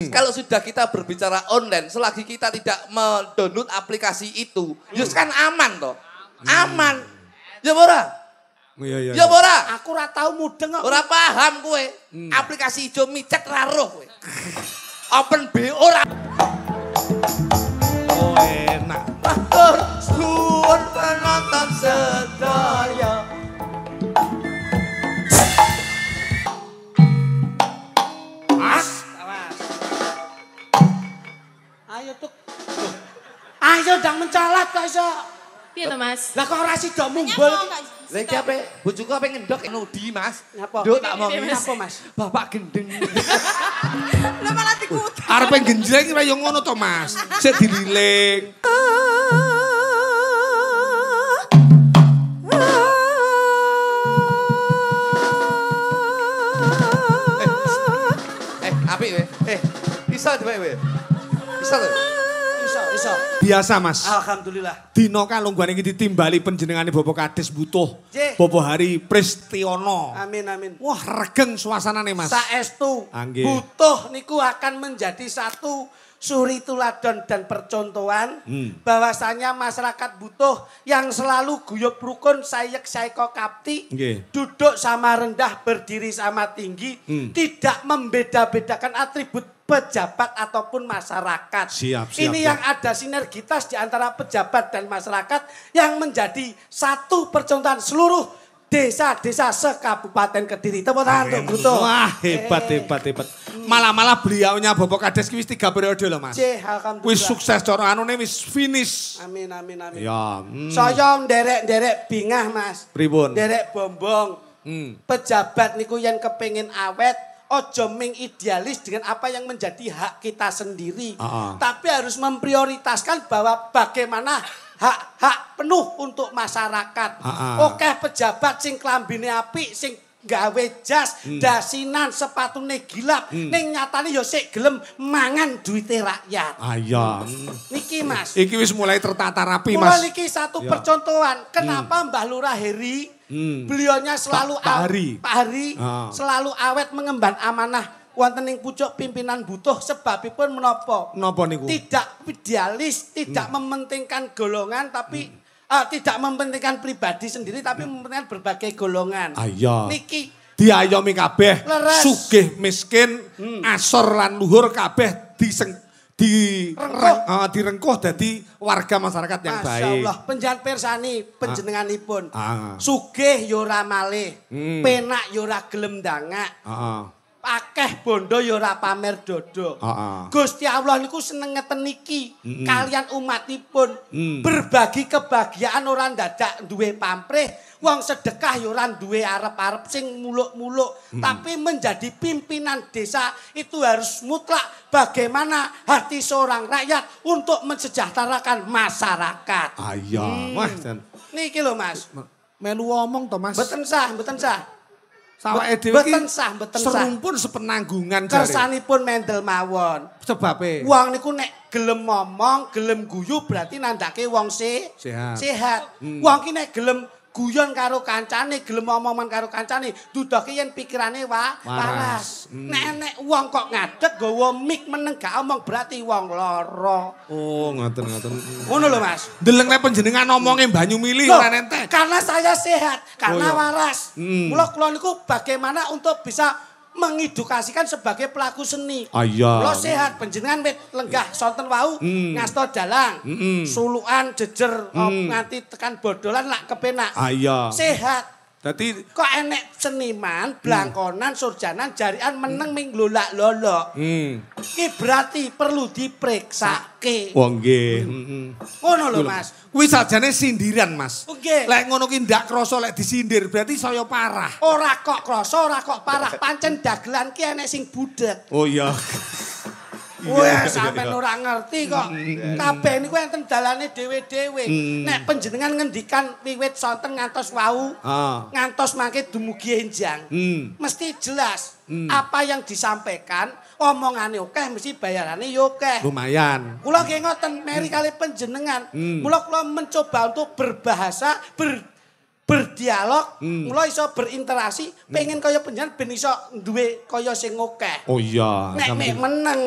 Kalau sudah kita berbicara online, selagi kita tidak mendownload aplikasi itu, just kan aman toh. Aman. Ya ora? Iya. Ya ora? Aku ora tau mudeng kok. Ora paham kowe. Aplikasi ijo micet ra roh kowe. Open BO ora. Oh enak. Matur suwun penonton sedaya. Mas. Ayo tuh. Ayo ndang mencolot kok iso. Piye to, Mas? Lah kok ora sida mumbul. Lha iki ape? Bojoku ape ngendok nudi, Mas. Ngapa? Nduk tak mau Ngapa, Mas? Bapak gendeng. Lah malah dikutuk. Arepe genjreng ora yo ngono to, Mas. Sik dililing. Apik we. Bisa to we. Bisa to. Iso. Biasa, Mas. Alhamdulillah. Dino kalungguhan iki ditimbali panjenengane Bapak Kades butuh. Nggih. Bapak Hari Pristiono. Amin. Wah, regeng suasanane, Mas. Saestu Nggih. butuh niku akan menjadi satu suri tuladan dan percontohan bahwasanya masyarakat butuh yang selalu guyub rukun sayek saiko kapti Nggih. duduk sama rendah berdiri sama tinggi tidak membeda-bedakan atribut pejabat ataupun masyarakat. Siap. Ini yang ada sinergitas di antara pejabat dan masyarakat yang menjadi satu percontohan seluruh desa-desa sekabupaten Kediri. Tepuk tangan untuk Bruto. Wah, hebat. Malah beliaunya Bapak Kades ki wis 3 periode loh, Mas. Alhamdulillah. Wis sukses cara anune wis finish. Amin. Ya. Saya nderek bingah, Mas. Pripun? Nderek bombong. Pejabat niku yang kepengin awet, ojo mengidealis dengan apa yang menjadi hak kita sendiri. Tapi harus memprioritaskan bahwa bagaimana hak penuh untuk masyarakat. Oke pejabat sing klambine apik, sing gawe jas, dasinan, sepatune gilap, ning nyatane ya sik gelem mangan duite rakyat. Iya. Niki Mas. Iki wis mulai tertata rapi, Mulai Mas. niki satu percontohan. Kenapa Mbah Lurah Heri, beliaunya selalu Pak Hari. selalu awet mengemban amanah wonten ing pucuk pimpinan butuh sebabipun menapa? Napa niku? Tidak idealis, tidak mementingkan golongan tapi tidak mementingkan pribadi sendiri tapi mementingkan berbagai golongan. Iya. Niki Diayomi kabeh, leres. sugih miskin, asor lan luhur kabeh direngkuh dadi warga masyarakat yang Masya baik. Allah, penjan persani penjenenganipun. Ah. Sugih ya ora malih, penak ya ora gelem ndangak. Akeh bondo ya ora pamer dodo. Gusti Allah niku seneng ngeten niki kalian umatipun. Berbagi kebahagiaan ora ndadak duwe pamrih, wong sedekah ya ora duwe arep-arep sing muluk-muluk. Tapi menjadi pimpinan desa itu harus mutlak bagaimana hati seorang rakyat untuk mensejahterakan masyarakat. Iya, Mas. Niki lho Mas. Melu ngomong to, Mas. Mboten sah. Sawake dhewe iki Mboten sah. serumpun sepenanggungan jare. Kersanipun mendel mawon. Sebabe Wong niku nek gelem ngomong, gelem guyu berarti nandake wong sehat. Wong ki nek gelem guyon karo kancane, gelem omongan karo kancane, dudoke yen pikirane waras. Nek wong kok ngadeg gawa mik meneng gak omong berarti wong lara. Oh, ngoten. Ngono lho Mas. Deleng nek panjenengan omonge banyu mili ora entek. Karena saya sehat, karena iya. waras. Mula kula niku bagaimana untuk bisa mengedukasikan sebagai pelaku seni. Iya. Kula sehat, panjenengan wit lenggah sonten wau ngasta dalang. Sulukan jejer nganti tekan bodolan lak kepenak. Iya. Sehat. Dadi Kok enek seniman, blangkonan, surjanan, jarian meneng ming lolak-lolok. Iki berarti perlu dipriksake. wong nggih. Ngono lho Mas. Kuwi sajane sindiran, Mas. Nggih. Lek ngono ki ndak krasa lek disindir berarti saya parah. Ora kok krasa, ora kok parah. Pancen dagelan ki enek sing budek. Oh iya. Wah, sampean ora ngerti kok. Kabeh niku enten dalane dhewe-dhewe. Nek panjenengan ngendikan wiwit sonten ngantos wau, ngantos mangke dumugi enjang. Mesti jelas apa yang disampaikan, omongane akeh mesti bayarane yo akeh. Lumayan. Kula nggih ngoten meri kali panjenengan. Mula kula mencoba untuk berbahasa berdialog, mulai iso berinteraksi, pengen kaya penjen ben iso duwe kaya sing akeh. Oh iya. Nek meneng.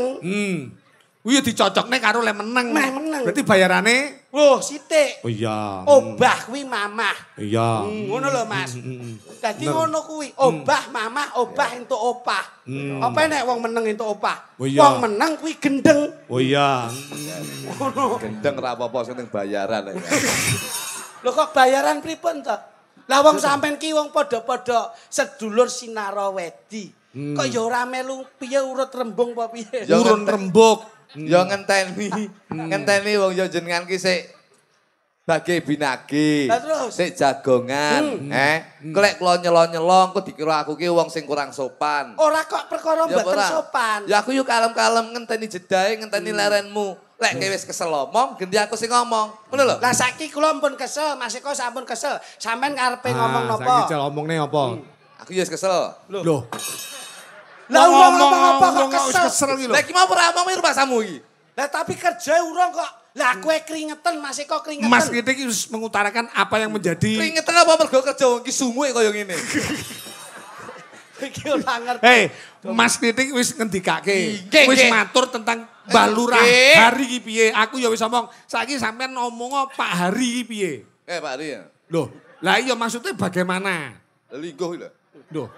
Iya dicocokne karo le meneng. Meh meneng. Berarti bayarane Loh, sithik. oh iya. Obah kuwi mamah. Iya. Ngono lho, Mas. Dadi ngono kuwi, obah mamah, obah entuk opah. Apa nek wong meneng entuk opah? Oh iya. Wong meneng kuwi gendeng. Oh iya. Ngono. Gendeng ra apa-apa sing bayaran. Lho kok bayaran pripun to? Lah wong sampean ki wong padha-padha sedulur Sinarawedi. Kok ya ora melu piye urut rembung apa piye? Urun rembug. Ya ngenteni wong ya jenengan ki sik bage binage. Lah terus? Sik jagongan, Klek kula nyelon-nyelon kok dikira aku ki wong sing kurang sopan. Ora kok perkara mboten ora. sopan. Ya aku yo kalem-kalem ngenteni jedahe, ngenteni lerenmu. Lek kowe wis kesel omong, ganti aku sing ngomong. Ngono lho. Lah saiki kula pun kesel, Mas Eko sampun kesel. Sampean karepe ngomong Saiki napa? jal omongne apa? Aku yo wis kesel. Loh. Lah ngomong apa kok kesel? iki lho. Lek iki mau ora omong rumahmu iki. Lah tapi kerja urung kok. Lah kowe keringetan, Mas Eko keringetan. Mas Kitik harus mengutarakan apa yang menjadi Keringetan apa mergo kerja wong ki sumuke kaya ngene. Iki ora ngerti. Hei, Mas Kitik wis ngendikake. Nggih, Wis nggih. matur tentang Mbah Lurah Nggih. Hari iki piye? Aku ya wis omong, saiki sampean ngomong Pak Hari iki piye? Pak Ari ya. Loh, lah iya maksudnya bagaimana? Lingkuh lho. Loh.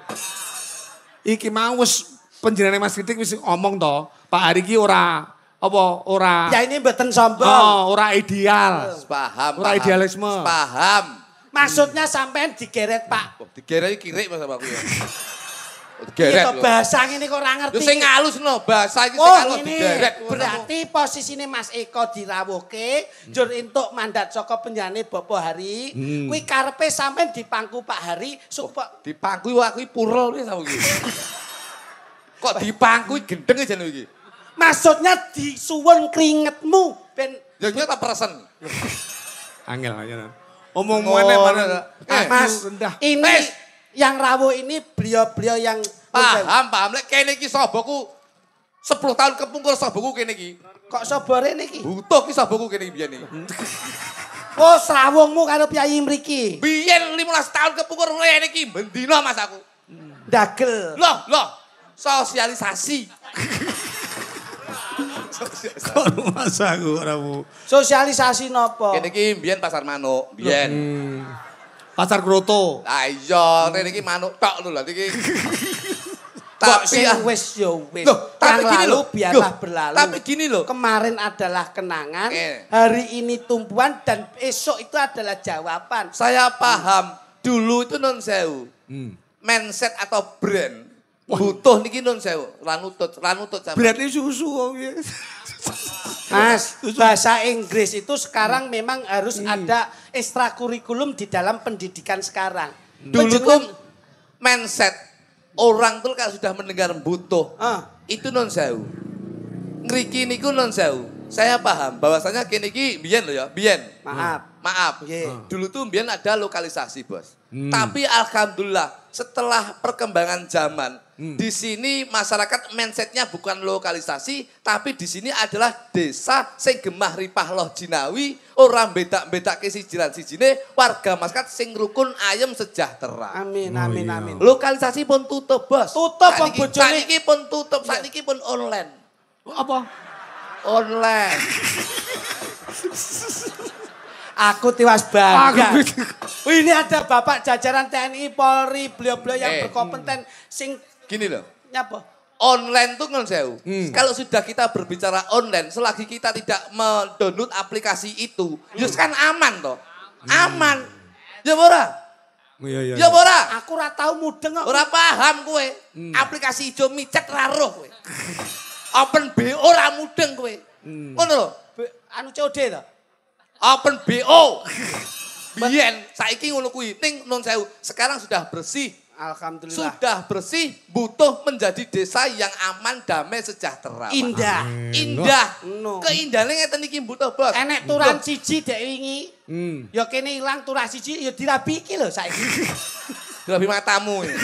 Iki mau wis penjenengan Mas Kitik wis ngomong to, Pak Hari iki ora ora Ya ini mboten sombong. Oh, ora ideal. Paham. Ora idealisme. Paham. Maksudnya sampean digeret, Pak. Digere kirik Mas aku ya. Iya Digeret to lho. bahasa ngene kok ora ngerti. Yo sing ngalus no, bahasa iki sing Oh ngalus ini digeret. berarti posisine Mas Eko dirawuhke njur entuk mandat saka penjane Bapak Hari. Kuwi karepe sampean dipangku Pak Hari supaya Dipangku aku iki purel wis aku iki. Kok dipangku gendeng aja lho iki. maksudnya disuwun keringetmu ben Ya nyata persen. Angel aja. Omong mana Mas rendah. ini Wes. yang rawuh ini beliau-beliau yang Paham. Lek kene iki sahabaku 10 tahun kepungkur sahabaku kene iki. kok sobore niki. Butuh ki sahabaku kene iki biyen iki. Oh srawungmu karo Piyayi mriki. Biyen 15 tahun kepungkur rene iki bendina Mas aku. Dagel. Loh, sosialisasi. Kok mas aku ora Bu. Sosialisasi nopo? Kene iki biyen pasar manuk, biyen. Pasar Kroto. Lah iya, rene iki manuk tok lho lha iki. Kok Tapi sing ah, wis yo wis. Loh, tapi Yang gini lalu loh. biarlah Loh, berlalu. tapi gini loh. Kemarin adalah kenangan, Eh. hari ini tumpuan dan esok itu adalah jawaban. saya paham dulu itu non sewu. Mindset atau brand butuh niki non sewu. Ranutut sampean. Berarti susu kok piye. Mas, bahasa Inggris itu sekarang memang harus ada ekstrakurikulum di dalam pendidikan sekarang. Dulu tuh mindset orang tuh kalau sudah mendengar butuh itu non sewu. Ngriki niku non sewu. Saya paham bahwasanya kene iki biyen lho ya, biyen. Maaf. Dulu tuh biyen ada lokalisasi, Bos. Tapi alhamdulillah setelah perkembangan zaman di sini masyarakat mindsetnya bukan lokalisasi, tapi di sini adalah desa sing gemah ripah loh jinawi, orang bedak-bedake siji lan sijine, warga masyarakat sing rukun ayem sejahtera. Amin. Lokalisasi pun tutup, Bos. Tutup, Bang Bojone. Saniki pun tutup, saniki pun online. Apa? Online. Aku tiwas bangga. Aku- Ini ada Bapak jajaran TNI Polri, beliau-beliau yang berkompeten sing Gini loh. nyapa? Online tuh ngon sewu. Kalau sudah kita berbicara online, selagi kita tidak mendownload aplikasi itu, just kan aman toh. Aman. Ya ora? Iya. Ya ora? Aku ora tau mudeng kok. Ora paham kowe. Aplikasi ijo micet ra roh kowe. Open BO ora mudeng kowe. Ngono lho. Anu COD to? Open BO. Biyen saiki ngono kuwi. Ning non sewu, sekarang sudah bersih. Alhamdulillah. Sudah bersih, butuh menjadi desa yang aman, damai, sejahtera. Pak. Indah. Indah. No. Keindahan ngeten iki butuh, Bos. Enek turan siji dek wingi. Ya kene ilang turah siji ya dirabi iki lho saiki. Lebih matamu. Ya.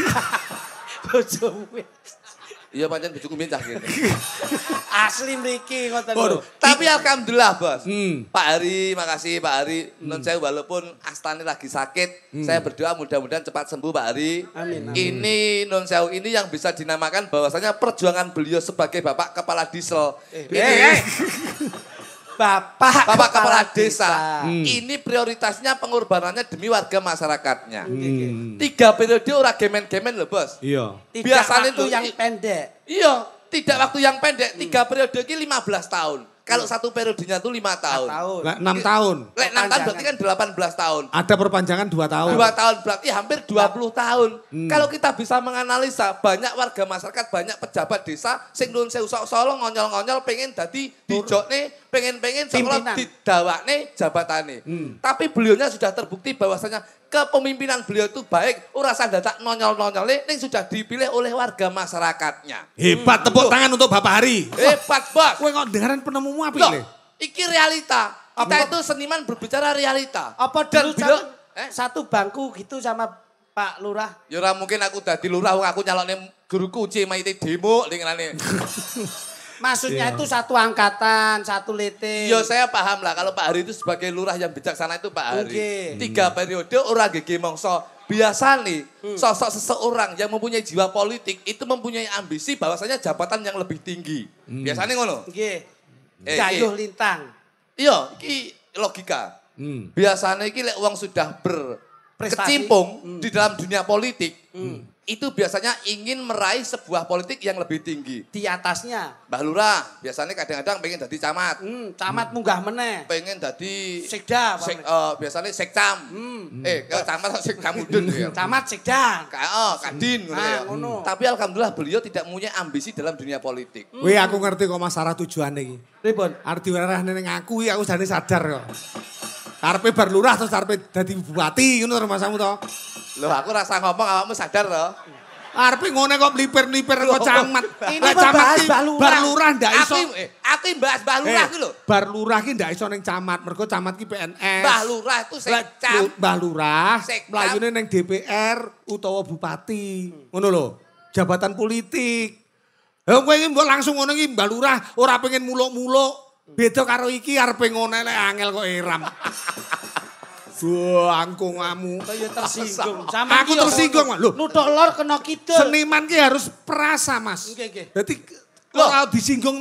Bojomu. Iya pancen bojoku mbiyen cah kene. Asli mriki ngoten lho. Tapi alhamdulillah, Bos. Pak Hari, makasih Pak Hari. Non saya walaupun Astani lagi sakit, saya berdoa mudah-mudahan cepat sembuh Pak Hari. Amin. Ini non saya ini yang bisa dinamakan bahwasanya perjuangan beliau sebagai Bapak Kepala Diesel. Bapak Kepala Desa. Ini prioritasnya pengorbanannya demi warga masyarakatnya. 3 periode ora gemen-gemen loh, Bos. Iya. Biasanya itu yang pendek. Iya, tidak waktu yang pendek. 3 periode ini 15 tahun. Kalau 1 periodenya itu 5 tahun. 6 tahun. Lek 6 tahun berarti kan 18 tahun. Ada perpanjangan 2 tahun. 2 tahun berarti hampir 20 tahun. Kalau kita bisa menganalisa banyak warga masyarakat, banyak pejabat desa sing nuwun sewu sok-solo ngonyol-ngonyol pengen dadi dijokne, pengen-pengen sekolah didawakne jabatane. Tapi beliaunya sudah terbukti bahwasanya kepemimpinan beliau itu baik, ora sandadak nonyol-nonyole ning sudah dipilih oleh warga masyarakatnya. Hebat, tepuk tangan untuk Bapak Hari. Hebat, Bos. Kowe kok dengaran penemumu apa Loh, ini? iki realita. Kita itu seniman berbicara realita. Apa dan dulu beliau satu bangku gitu sama Pak Lurah? Ya ora mungkin aku dadi lurah wong aku nyalokne guruku Maite demo ning ngene. Maksudnya itu satu angkatan, satu lete. Ya saya paham lah kalau Pak Hari itu sebagai lurah yang bijaksana itu Pak Hari. 3 periode ora gege mongso. Biasa nih sosok seseorang yang mempunyai jiwa politik itu mempunyai ambisi bahwasanya jabatan yang lebih tinggi. Biasanya ngono. Nggih. Gayuh lintang. Iya, iki logika. Biasanya iki lek wong sudah berkecimpung di dalam dunia politik, itu biasanya ingin meraih sebuah politik yang lebih tinggi. Di atasnya. Mbah Lurah biasanya kadang-kadang pengen jadi camat. Camat munggah meneh. Pengen jadi sekda. Biasanya sekcam. Kalau camat sekcam mudun ya. Camat sekda. Kadin ngono. Tapi alhamdulillah beliau tidak mempunyai ambisi dalam dunia politik. Wih aku ngerti kok Mas Sarah tujuannya iki. Pripun? Arep diwerehne ning aku iki aku jane sadar kok. Karepe bar lurah terus karepe dadi bupati ngono to masamu to. Loh aku rasa ngomong awakmu sadar loh. Arepe ngene kok mlipir-mlipir kok camat. Ini camat bar lurah ndak iso. Aku bahas Mbah Lurah ki lho. Bar lurah ki ndak iso ning camat, mergo camat ki PNS. Mbah Lurah itu sekcam. Mbah Lurah mlayune ning DPR utawa bupati. Ngono lho. Jabatan politik. Lah kowe iki mbok langsung ngono iki Mbah Lurah ora pengen muluk-muluk. Beda karo iki arepe ngene lek angel kok eram. Wah, angkungamu. Kaya tersinggung. Aku tersinggung, Mas. Loh, nuthuk lor kena kidul. Seniman ki harus perasa, Mas. Nggih. Dadi ora disinggung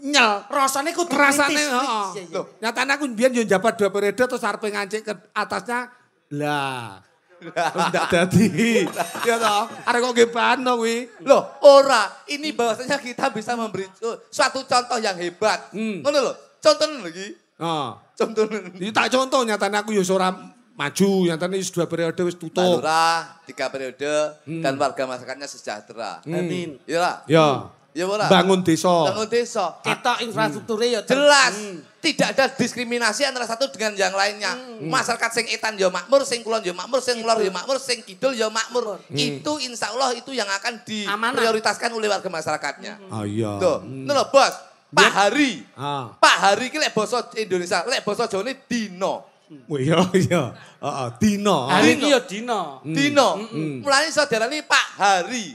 nyel. Rasane kudu rasane, kritis. Loh, nyatane aku mbiyen yo njabat 2 periode terus arepe ngancik ke atasnya. Lah. Terus ndak dadi. Ya toh, arek kok nggih to kuwi. Loh, ora. Ini bahwasanya kita bisa memberi suatu contoh yang hebat. Ngono lho. Contohnya lagi. Contohnya. Iki tak contoh nyatane aku yo ora maju, nyatane wis 2 periode wis tutup. Lurah 3 periode dan warga masyarakatnya sejahtera. Amin. Iya. Ya. Ya ora. Bangun desa. Bangun desa. Ketok infrastrukturnya ya jelas. Tidak ada diskriminasi antara satu dengan yang lainnya. Masyarakat sing etan ya makmur, sing kulon ya makmur, sing lor ya makmur, sing kidul ya makmur. Itu insya Allah itu yang akan diprioritaskan oleh warga masyarakatnya. Oh iya. Tuh, itu loh Bos. Pak Hari. Pak Hari ini lek basa Indonesia, lek basa Jawa ini dino. Iya. Dino. Hari ini ya dino. Dino. Mulai saudara ini Pak Hari.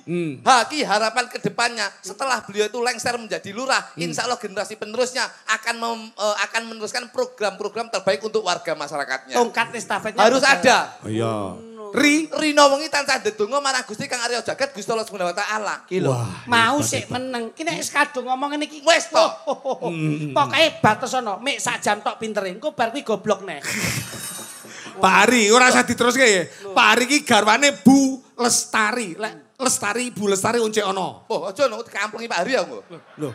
Haki harapan ke depannya setelah beliau itu lengser menjadi lurah, insya Allah generasi penerusnya akan meneruskan program-program terbaik untuk warga masyarakatnya. Tongkat estafetnya harus ada. Oh iya. Rino wengi tansah ndedonga marang Gusti Kang Arya Jagat Gusti Allah Subhanahu wa taala. Ki lho. Mau sik meneng. Ki nek kadung ngomong ngene iki wis to. Pokoke batesono, mik sak jam tok pintere. Engko bar kuwi goblok nek. Pak Hari, ora usah diteruske ya. Pak Hari ki garwane Bu Lestari. Lestari Bu Lestari oncek ono. Oh, aja nang kampungi Pak Hari aku. Lho.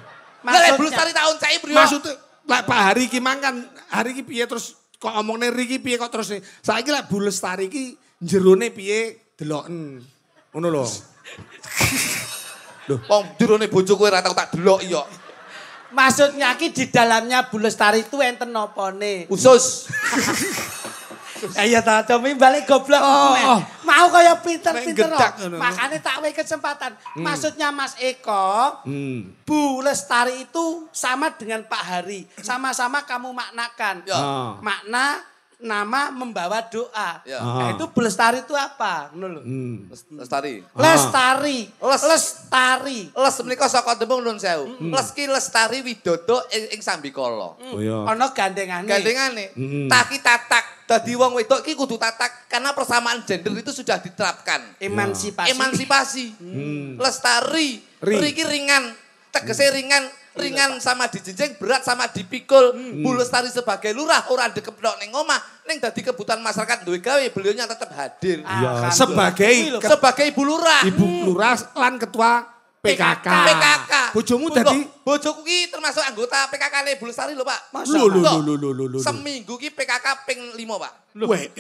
Lek Bu Lestari tak onceki priyo? Maksud lek Pak Hari ki mangkan hari ki piye terus kok omongne Riki piye kok terus saiki lek Bu Lestari ki jerone piye deloken. Ngono lho. Lho, wong jerone bojo kowe ora tau tak delok iya. Maksudnya ki di dalamnya Bu Lestari itu enten nopone? Usus. Iya ta, comi balik goblok. Mau kaya pinter-pinter. Makanya tak wae kesempatan. Maksudnya Mas Eko, Bu Lestari itu sama dengan Pak Hari. Sama-sama kamu maknakan. Makna nama membawa doa. Ya. Nah, itu Belestari itu apa? Lestari. Lestari. Lestari. Les menika saka tembung Nun Sewu. Les ki lestari widodo ing Sambikala. Oh iya. Ana gandengane. Gandengane. Taki tatak. Dadi wong wedok ki kudu tatak karena persamaan gender itu sudah diterapkan. Emansipasi. Emansipasi. Lestari. Riki ringan. Tegese ringan sama dijinjing, berat sama dipikul. Bu Lestari sebagai lurah ora dekepno ning omah, ning dadi kebutuhan masyarakat duwe gawe, beliaunya tetap hadir. Iya, sebagai Ibu lurah. Ibu lurah lan ketua PKK. Bojomu dadi bojoku ki termasuk anggota PKK-ne Bu Lestari lho, Pak. Lho. Seminggu ki PKK ping 5, Pak. Weh,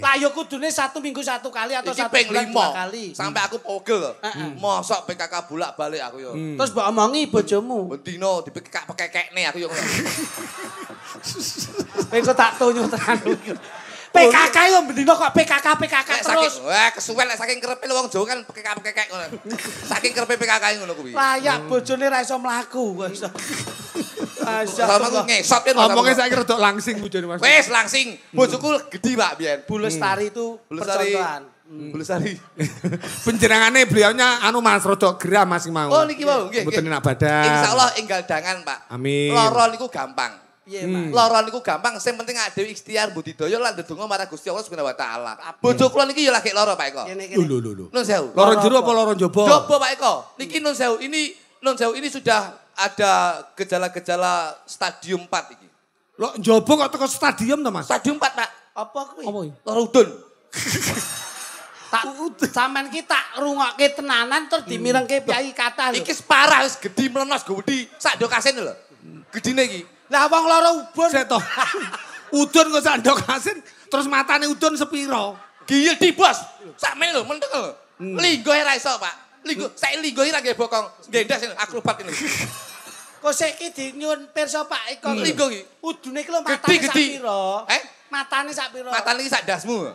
Lah yo kudune 1 minggu 1 kali atau 1 ping bulan 2 kali. Sampai aku pogel. Mosok PKK bolak-balik aku yo. Terus mbok omongi bojomu. Bendino dipekek-pekekne aku yo. Kowe kok tak tunyu tenan. PKK yo bendino kok PKK terus. Wah, kesuwen lek saking kerepe wong Jawa kan pekek-pekek ngono. Saking kerepe PKK ngono kuwi. Layak bojone ra iso mlaku kok iso. Sama aku ngesot kan. Ngomongnya saiki rada langsing bojone Mas. Wis langsing. Bojoku gedhi Pak biyen. Bu Lestari itu percontohan. Bu Lestari. Penjenengane beliaunya anu Mas rada geram Mas mau. Oh niki wau nggih. Mboten enak badan. Insyaallah enggal dangan Pak. Amin. Lara niku gampang. Piye, Mas? Lara niku gampang, sing penting dhewe ikhtiar budidaya lan ndedonga marang Gusti Allah Subhanahu wa taala. Bojo kula niki ya lagi lara Pak Eko. Lho. Nun sewu. Lara jero apa lara njaba? Njaba Pak Eko. Niki Nun sewu ini sudah ada gejala-gejala stadium 4 iki. Lho njaba kok teko stadium to Mas? Stadium 4 Pak. Apa kuwi? Apa iki? Lara udun. Tak sampean ki tak rungokke tenanan terus dimirengke piyai kathah lho. Iki parah wis gedhi mlenos gowedi sak ndokasen lho. Gedine iki. Lah wong lara ubun Seto. Udun kok sak ndok asin terus matane udun sepiro? Giyel di bos. Sakmen lho mentek lho. Linggo ra iso, Pak. Linggo saiki linggo ra nggih bokong. Ngendas akrobat ini. kok saiki dinyuwun pirsa Pak Eko. Linggo iki. Udune ki lho matane sak piro? Matane sak piro? Matane iki sak dasmu.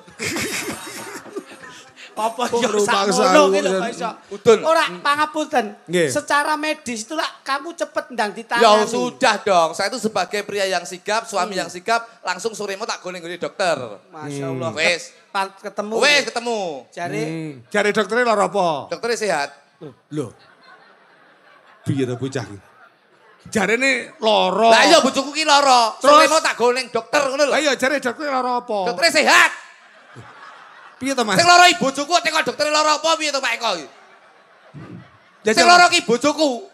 Apa yo sak ngono ki lho kok iso. Udun. Ora pangapunten. Nggih. Secara medis itu lah kamu cepet ndang ditangani. Ya sudah dong. Saya itu sebagai pria yang sigap, suami yang sigap, langsung soremo tak goleng-goleng dokter. Masyaallah. Wes. Ketemu. Wes ketemu. Jare dokternya lara apa? Dokternya sehat. Lho. Piye to bocah iki? Jarene lara. Lah iya bojoku ki lara. Soremo tak goleng dokter ngono lho. Lah iya jare dokternya lara apa? Dokternya sehat. Piye to Mas? Sing lara iki bojoku teko dokter lara apa piye to Pak Eko iki? Sing lara ki bojoku.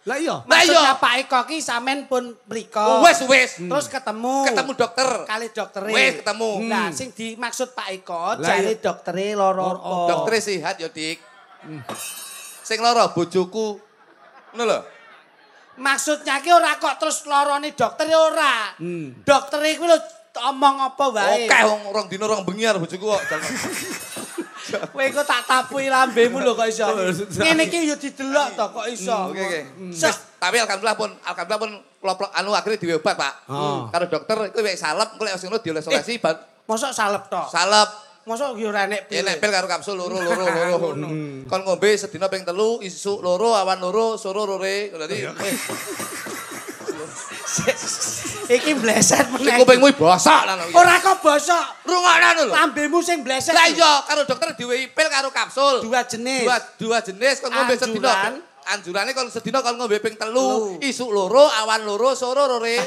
Lah iya. Maksudnya Pak Eko ki sampean pun mriko. Wes. Terus ketemu dokter. Kali doktere. Wes ketemu. Nah, sing dimaksud Pak Eko jare doktere lara apa? Doktere sehat ya, Dik. Sing lara bojoku. Ngono lho. Maksudnya ki ora kok terus larane dokter ora. Doktere kuwi lho omong apa wae. Oke wong rong dina rong bengi karo bojoku kok. Kowe kok tak tapuhi lambemu lho kok iso. Ngene iki yo didelok to kok iso. Oke. Tapi alhamdulillah pun kula anu akhirnya diobat, Pak. Karo dokter iku wis salep, engko lek wis ngono dioles-olesi mosok salep to. salep. Mosok yo ora nek Ya nempel karo kapsul loro. Kon ngombe sedina ping 3, isuk loro, awan loro, sore lore. Dadi iki bleset meneh. kupingmu bosok lan. Ora kok bosok. Rungokno lho. Lambemu sing bleset. Lah iya karo dokter diwehi pil karo kapsul. Dua jenis. Dua jenis kon ngombe sedina. Anjurane kon sedina kon ngombe ping 3, isuk loro, awan loro, sore lore.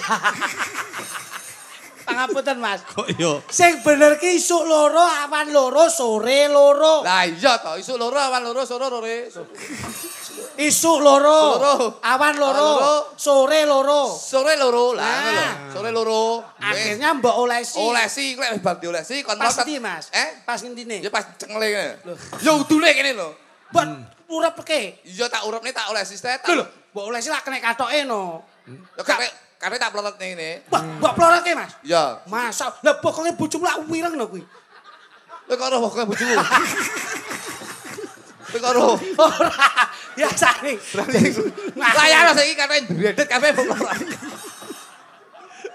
Pangapunten Mas. Kok yo. Sing bener ki isuk loro, awan loro, sore loro. Lah iya to, isuk loro, awan loro, sore lore. Isuk loro, awan loro, sore loro. Sore loro lah ngono lho. Sore loro. Akhirnya mbok olesi. Olesi lek bar diolesi kon pas ndi Mas? Pas ngentine? Ya pas cengle kene. Ya udune kene lho. Mbok urepke. Iya tak urepne tak olesi set. Lho, mbok olesi lak kena katoke no. Ya karena tak pelorot ngene. Mbok pelorotke Mas? Iya. Masa, lah pokoke bojomu lak wireng no kuwi. Lek karo pokoke bojomu. Lek karo Ora, biasane. lah ya saiki katanya dredet kabeh pelorot.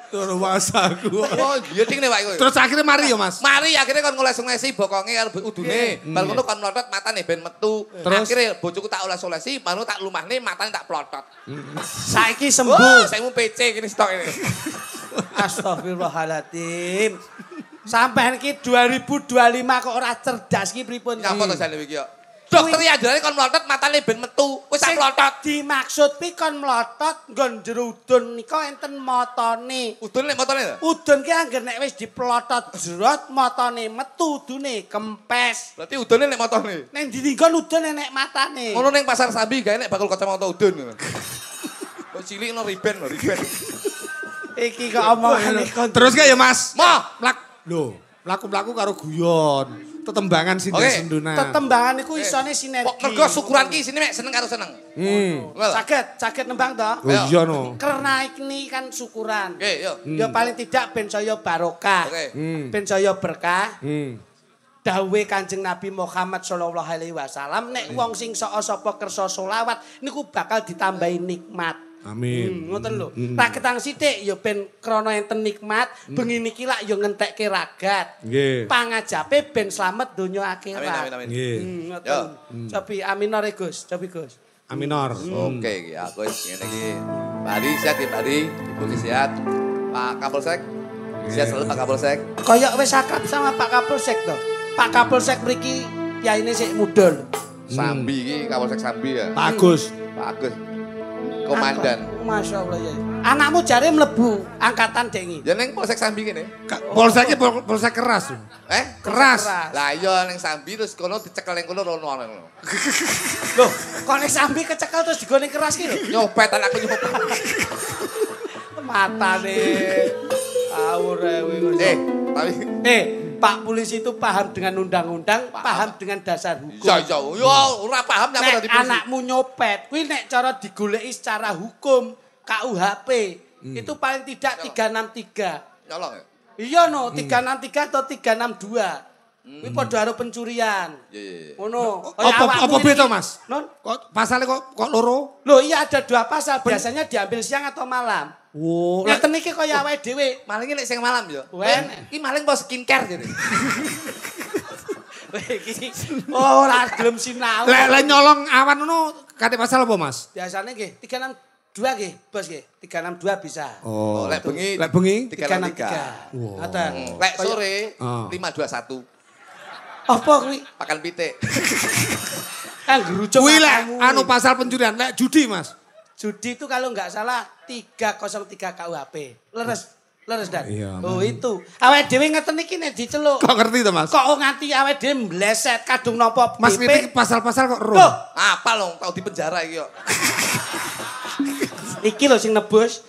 Loro wasaku. Oh, iya ting nek Pak kowe. Terus akhirnya mari ya Mas. Mari akhirnya kon ngoles-ngolesi bokonge karo udune. Bar ngono kon mlotot matane ben metu. Akhire bojoku tak oles-olesi, baru tak lumahne matane tak plotot. Saiki sembuh. Saya mau PC gini stok ini. Astagfirullahaladzim. Sampeyan iki 2025 kok ora cerdas iki pripun? Nyapa to jane iki yo. Dokter ya jane kon mlotot matane ben metu. Wis tak mlotot. Dimaksud pi kon mlotot nggon jero udun nika enten motone. Udun nek motone lho. Udun ki angger nek wis diplotot jerot motone metu udune kempes. Berarti udune nek motone. Ning ndi kon udun nek matane. Ngono ning pasar Sambi gawe nek bakul kacamata udun. Kok cilik no riben. Iki kok omongane kon. Terus ya Mas. Mo, Mlaku-mlaku karo guyon. Tetembangan sindes-sendunan. Tetembangan iku isone sinergi. Mergo syukuran ki isine mek seneng karo seneng. Saged nembang to? Oh iya no. Karena ini kan syukuran. Oke, yo. Ya paling tidak ben saya barokah. Oke. Ben saya berkah. Dawe Kanjeng Nabi Muhammad sallallahu alaihi wasallam nek wong sing sapa kersa selawat niku bakal ditambahi nikmat. Amin. Ngoten lho. Tak ketang sithik ya ben krana enten nikmat, bengi niki lak ya ngentekke ragat. Nggih. Pangajape ben slamet donya akhirat. Amin. Nggih. Ngoten. Cobi aminor e Gus, cobi Gus. Aminor. Oke, iki aku wis ngene iki. Pak Adi sehat ya Pak Adi, Ibu sehat. Pak Kapolsek. Sehat selalu Pak Kapolsek. Kayak wis akrab sama Pak Kapolsek to. Pak Kapolsek mriki yaine sik mudhun. Sambi iki Kapolsek Sambi ya. Pak Agus. Pak Agus. Komandan. Masya Allah ya. Anakmu jare mlebu angkatan dengi. Ya ning Polsek Sambi kene. Polseknya polsek keras. Keras. Lah iya ning Sambi terus kono dicekel ning kono rono. Loh, kok ning Sambi kecekel terus digone keras ki lho. Nyopet anakku nyopet. Matane. Awur tapi Pak polisi itu paham dengan undang-undang, paham dengan dasar hukum. iya. Yo ora paham nek Nek anakmu nyopet, kuwi nek cara digoleki secara hukum KUHP itu paling tidak 363. Nyolong ya? Iya no, 363 atau 362. Kuwi padha karo pencurian. Iya. Ngono. Apa beda Mas? Non? Kok pasalnya kok loro? Loh iya ada 2 pasal, biasanya diambil siang atau malam. Oh, Ngeten iki kaya awake dhewe. Maling nek sing malam yo. Wen. Iki maling po skincare jadi. Iki ora gelem sinau. Lek nyolong awan ngono kate pasal apa Mas? Biasanya nggih 362 nggih, Bos nggih. 362 bisa. Oh, Lek bengi 363. Ngoten. Lek sore 521. Apa kuwi? Pakan pitik. Kan gerucuk. Kuwi lek anu pasal pencurian, lek judi Mas. Judi itu kalau nggak salah 303 KUHP. Leres Dan. Iya. Oh itu. Awake dhewe ngeten iki nek diceluk. Kok ngerti to Mas? Kok nganti awake dhewe mbleset kadung napa Mas BP. ngerti pasal-pasal kok ro. Loh, Apa lo tau di penjara iki yo. iki lho sing nebus.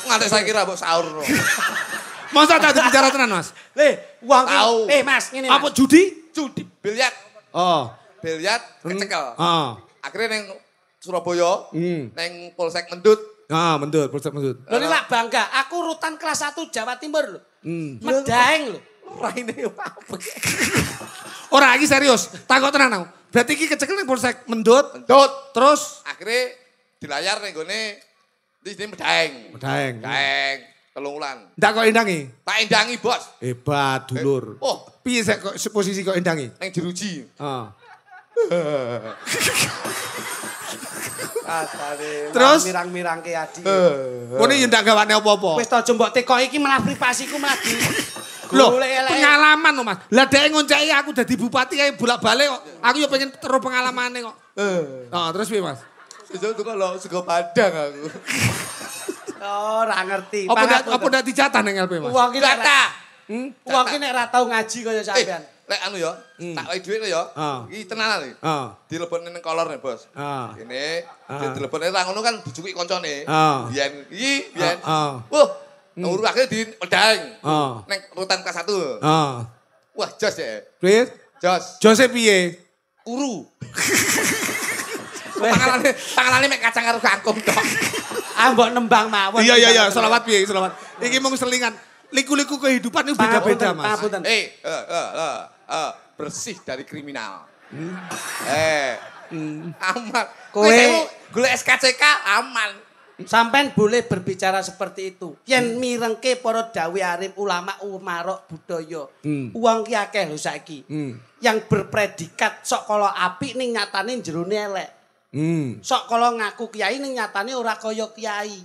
Nganti saiki ra mbok sahur. Masa tak bicara tenan Mas? Wong Tahu. Mas ngene. Apa judi? Judi biliar. Oh. Biliar kecekel. Akhirnya neng Surabaya, neng Polsek Mendut. Mendut, Polsek Mendut. Lho lak bangga, aku rutan kelas 1 Jawa Timur lho. Medaeng lho. Raine apa? Ora iki serius, takok tenan aku. Berarti iki kecekel ning Polsek Mendut. Mendut. Terus Akhirnya dilayar ning gone di sini Medaeng. Medaeng. Telung wulan. Ndak kok endangi. Tak endangi, Bos. Hebat, dulur. Oh, Piye sik kok posisi kok endangi? neng jeruji. Terus mirang-mirang ke Adi. Ngene yo ndak gawane apa-apa. Wis to mbok tekoki iki malah privasiku malah di. Loh, pengalaman lho Mas. Lah dhek ngonceki aku dadi bupati kae bolak-balik kok. Aku yo pengen terus pengalamane kok. Terus piye Mas? Sejauh itu kalau sego padang aku. Oh, ora ngerti. Apa ndak dijatah ning LP Mas? Wong iki Jatah. Wong iki nek ora tau ngaji kaya sampean. Lek anu ya, tak wae dhuwit ya. Iki tenanan iki. Dilebokne ning kolor nih, Bos. Ini dilebokne ra ngono kan dijuki koncone. Biyen iki biyen. Nomor akhirnya di Medaeng. Neng rutan kelas 1. Wah, jos ya. Piye? Jos. Jose piye? Uru. Tanganane mek kacang karo kangkung tok. Mbok nembang mawon. Iya, selawat piye, selawat. Iki mung selingan. Liku-liku kehidupan itu beda-beda, Mas. Bersih dari kriminal. Aman. Kowe golek SKCK aman. Sampean boleh berbicara seperti itu. Yen mirengke para dawe arim ulama umarok budaya. Uang ki akeh lho saiki. Yang berpredikat sok kala apik ning nyatane jerone elek. Sok kala ngaku kiai ning nyatane ora kaya kiai.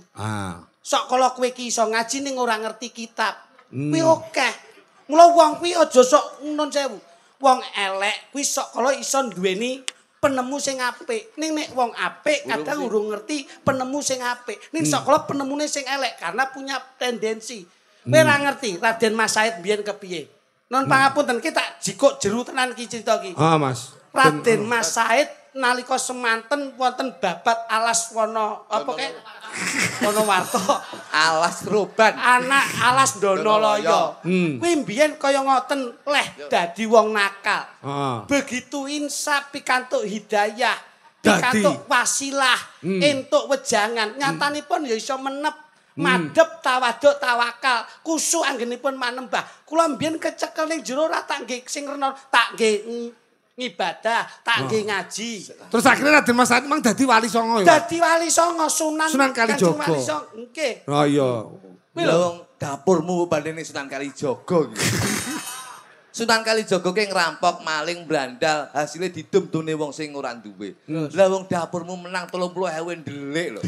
Sok kala kowe ki iso ngaji ning ora ngerti kitab. Kuwi akeh. Mula wong kuwi aja sok nun sewu. Wong elek kuwi sok kala iso duweni penemu sing apik. Ning nek wong apik kadang urung ngerti penemu sing apik. Ning sok kala penemune sing elek karena punya tendensi. Kowe ora ngerti Raden Mas Said biyen kepiye? Nun pangapunten ki tak jikuk jeru tenan ki crita ki. Mas. Raden Mas Said nalika semanten wonten babat alas wana apa kek? Wonowarta. Alas Roban. Anak alas Ndonalaya. Kuwi mbiyen kaya ngoten leh dadi wong nakal. Begitu insaf pikantuk hidayah, pikantuk wasilah, entuk wejangan, nyatanipun ya iso menep, madhep tawaduk tawakal, kusuk anggenipun manembah. Kula mbiyen kecekel ning jero ora tak nggih sing rena, tak nggih ngibadah, tak nggih ngaji. Terus akhirnya Raden Mas Said mang dadi wali songo ya. Dadi wali songo Sunan Kalijaga. Nggih. Oh iya. Kuwi lho Wong dapurmu bandene Sunan Kalijaga iki. Sunan Kalijaga ki ngerampok, maling, brandal, hasilnya didum-dune wong sing ora duwe. Lah wong dapurmu menang 30.000 ndelik lho.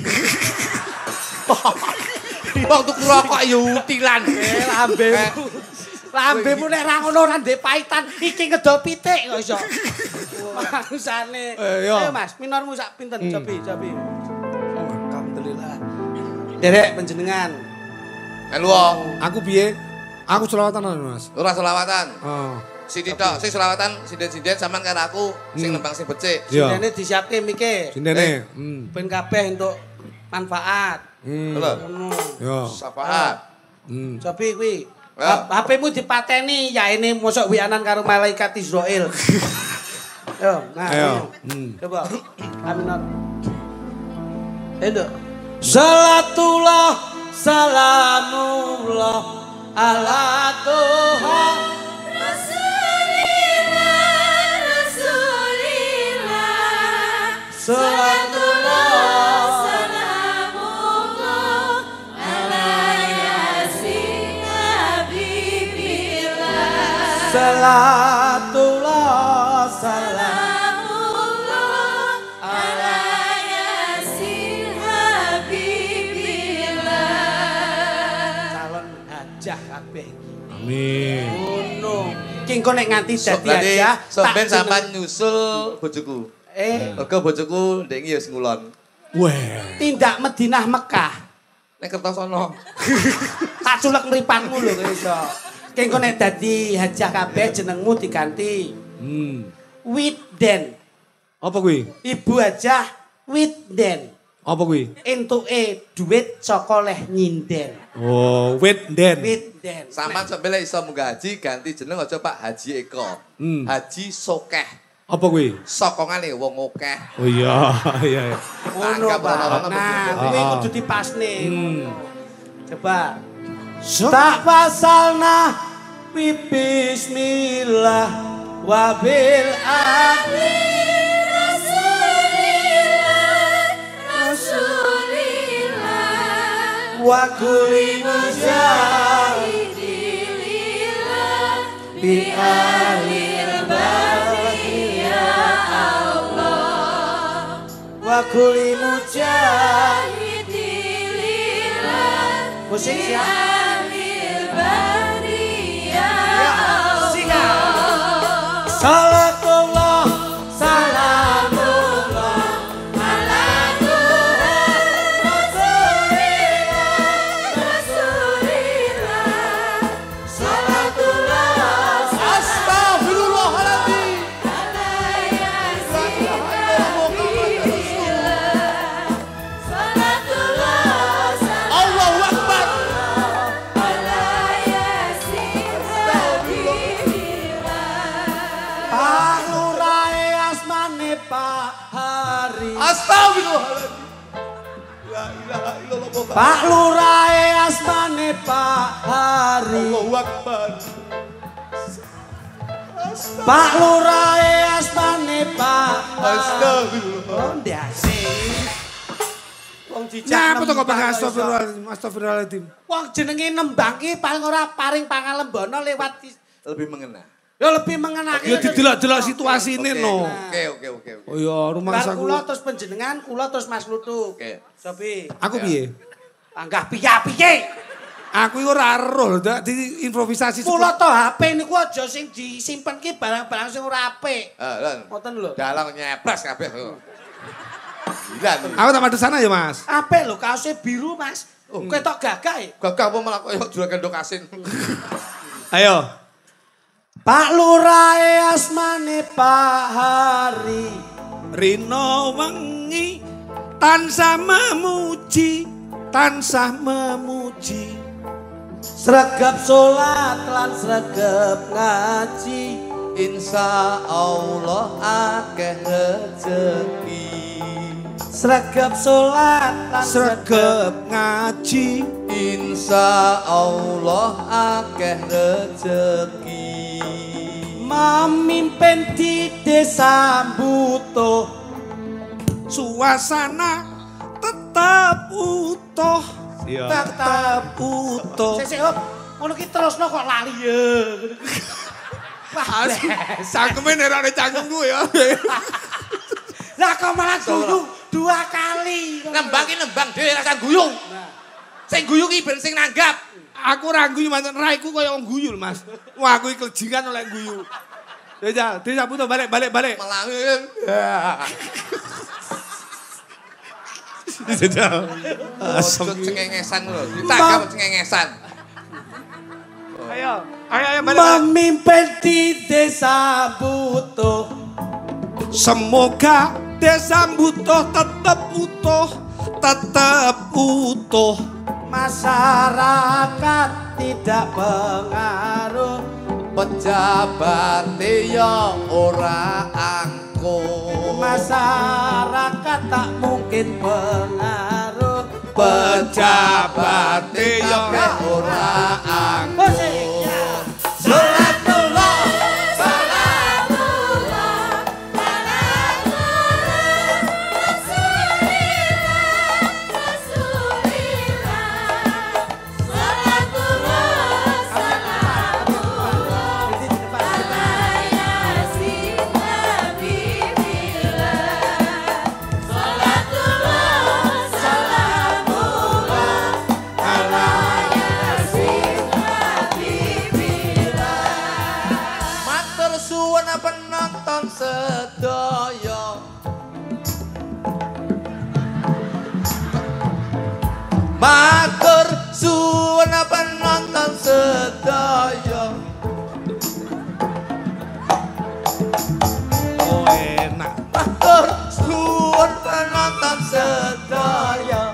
Wong tuku rokok ya utilan. Lambemu. Lambemu nek ra ngono ora ndek paitan, iki ngedol pitik kok iso. Mangsane. Ayo Mas, minormu sak pinten cobi. Alhamdulillah. Derek panjenengan. Melu. Aku piye? Aku selawatan Mas. Ora selawatan. Oh. Sithik tok, sing selawatan sinden-sinden sampean karo aku sing nembang sing becik. Sindene disiapke miki. Sindene. Ben kabeh entuk manfaat. Lho. Ngono. Yo. Syafaat. Cobi kuwi. HP-mu dipateni yaene mosok wianan karo malaikat Israel. Yo, nah. Ayo. Coba. Aminat. Enduk. Salatullah salamullah ala Tuhan Rasulillah salatullah salamullah ala yasin habibillah salatullah salamullah ala yasin habibillah calon hajah kabeh. Amin. Ngono. Ki engko nek nganti dadi hajah sampean sampean nyusul bojoku. Mergo bojoku ndek iki ya wis ngulon. Weh. Tindak Madinah Mekah. Nek Kertosono. Tak culek mripatmu lho kowe iso. Ki engko nek dadi hajah kabeh jenengmu diganti. Widden. Apa kuwi? Ibu hajah Widden. Apa kuwi? Entuke duit saka leh nyinden. Oh, Widden. Widden. Sampeyan sampe iso munggah haji ganti jeneng aja Pak Haji Eko. Haji Sokeh. Apa kuwi? Sokongane wong akeh. Oh iya, iya. Ngono, Pak. Nah, kuwi kudu dipasne. Coba. Tak pasalna bismillah wabil akhir Rasulillah wa kulli mujahidillah bi alil bariyah Allah wa kulli mujahidillah musik siap Salatullah salamullah ala Tuhan Rasulillah Salatullah Astagfirullahaladzim. ala yasin habibillah Salatullah Allahu Akbar. ala yasin habibillah Pak Lurae asmane Pak Hari Astagfirullahaladzim. La ilaha illallah. Pak Lurae asmane Pak Hari Allahu Akbar. Pak Lurae asmane Pak Astagfirullah. Oh ndase Wong dijak Nyapa to kok nembang Bang kok iso. Astagfirullahaladzim. Wong jenenge nembang ki paling ora paring pangalembono lewat Lebih mengena. ya lebih mengenaki. Ya didelok-delok situasine no. Oke. Oh iya, rumah Bar kula saku. terus panjenengan, kula terus Mas Lutu. Oke. Sopi. Aku piye? Panggah piye-piye. Aku iku ora roh di improvisasi. Kula to HP niku aja sing disimpen ki barang-barang sing ora apik. Ngoten lho. Dalang nyepres kabeh. Gila. Aku tak madus sana ya, Mas. Apik lho kaosnya biru, Mas. Ketok gagah ya? Gagah apa malah koyo juragan ndok asin. Ayo. Pak Lurah asmane Pak Hari. Rino wengi tansah memuji, tansah memuji. Sregep salat lan sregep ngaji. Insya Allah akeh rezeki. Sregep salat lan Sregep ngaji. Insya Allah akeh rezeki. Memimpin di desa butuh. Suasana tetap utuh. Tetap utuh. Sik hop. Ngono ki terusno kok lali ya. Wah, cangkeme nerane cangkemku ya. Lah kok malah guyu 2 kali. Nembang ki nembang dhewe rasa guyu. Sing guyu ki ben sing nanggap. Aku ora guyu manten raiku kaya wong guyu lho, Mas. Wah, aku iki kelejingan oleh guyu. Ya jal, disapu to balik. Melangin. Asem cengengesan lho. Ditangkap cengengesan. Ayo balik. Memimpin di desa butuh. Semoga desa butuh tetap utuh. Masyarakat tidak pengaruh. Pejabat ya ora angkuh. Masyarakat tak mungkin pengaruh. Pejabat ya ora angkuh. Salatullah, salamullah, penonton sedaya. Matur suwun penonton sedaya. Oh enak. Matur suwun penonton sedaya.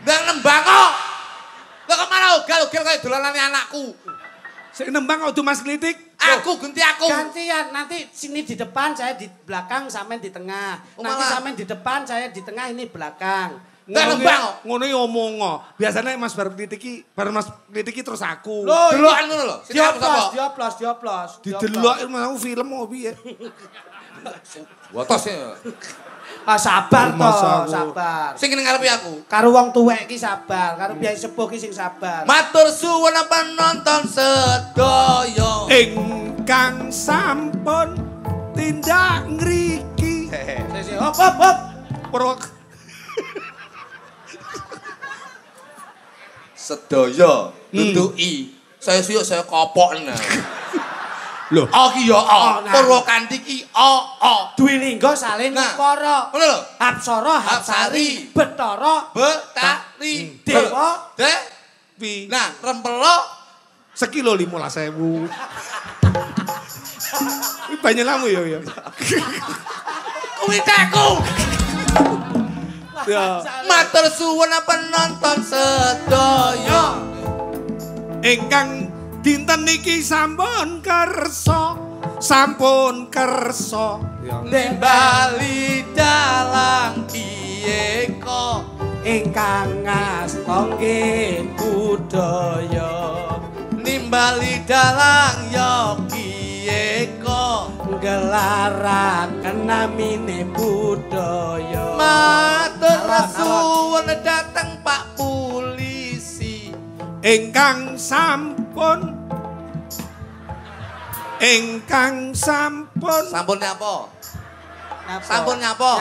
Ndang nembang kok. Lah kok malah ugal-ugal kaya dolanane anakku. Sing nembang kok Mas Klitik. Aku ganti aku. Gantian, nanti sini di depan, saya di belakang, sampean di tengah. Nanti sampean di depan, saya di tengah, ini belakang. Nggak nembang kok. Ngono iki omong kok. Biasanya Mas bar Klitik iki, bar Mas Klitik iki terus aku. Delokan ngono lho. Dioplos. Didelok mau film mau piye? Wotos ya. Ah sabar toh, sabar. Sing ning ngarepe aku. Karo wong tuwek ki sabar, karo biaya sepuh ki sing sabar. Matur suwun penonton sedaya. Ingkang sampun tindak ngriki. Hop. Prok. Sedaya duduki. Saya suyuk saya kopok nah. Loh. Ki ya Purwakanthi ki Dwi lingga salin para. Ngono lho. Apsara, Hapsari, Betara, Betari, Dewa, Dewi. Nah, rempelo sekilo 15.000. Ini banyak lamu ya. kuwi teku. Ya. Matur suwun penonton sedaya. Ingkang dinten niki sampun kersa. Nembali dalang piye kok ingkang ngasta nggih budaya. Nimbali dalang ya piye kok Gelaraken namine budaya. matur suwun dateng Pak Polisi. Ingkang sampun Sampun nyapa? Sampun nyapa?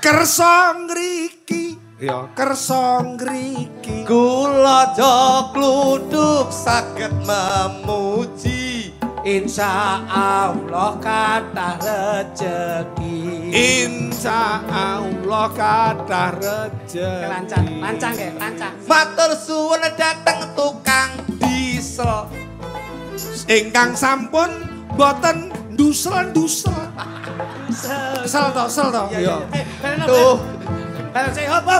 Kersa ngriki. Ya, kersa ngriki. Kula jogluduk saged memuji. Insya Allah kathah rejeki. Insya Allah kathah rejeki. Lancang ya, lancang. Matur suwun dateng tukang diesel. Ingkang sampun boten ndusel-ndusel. Sel to. Iya. Tuh. Bareng saya hop.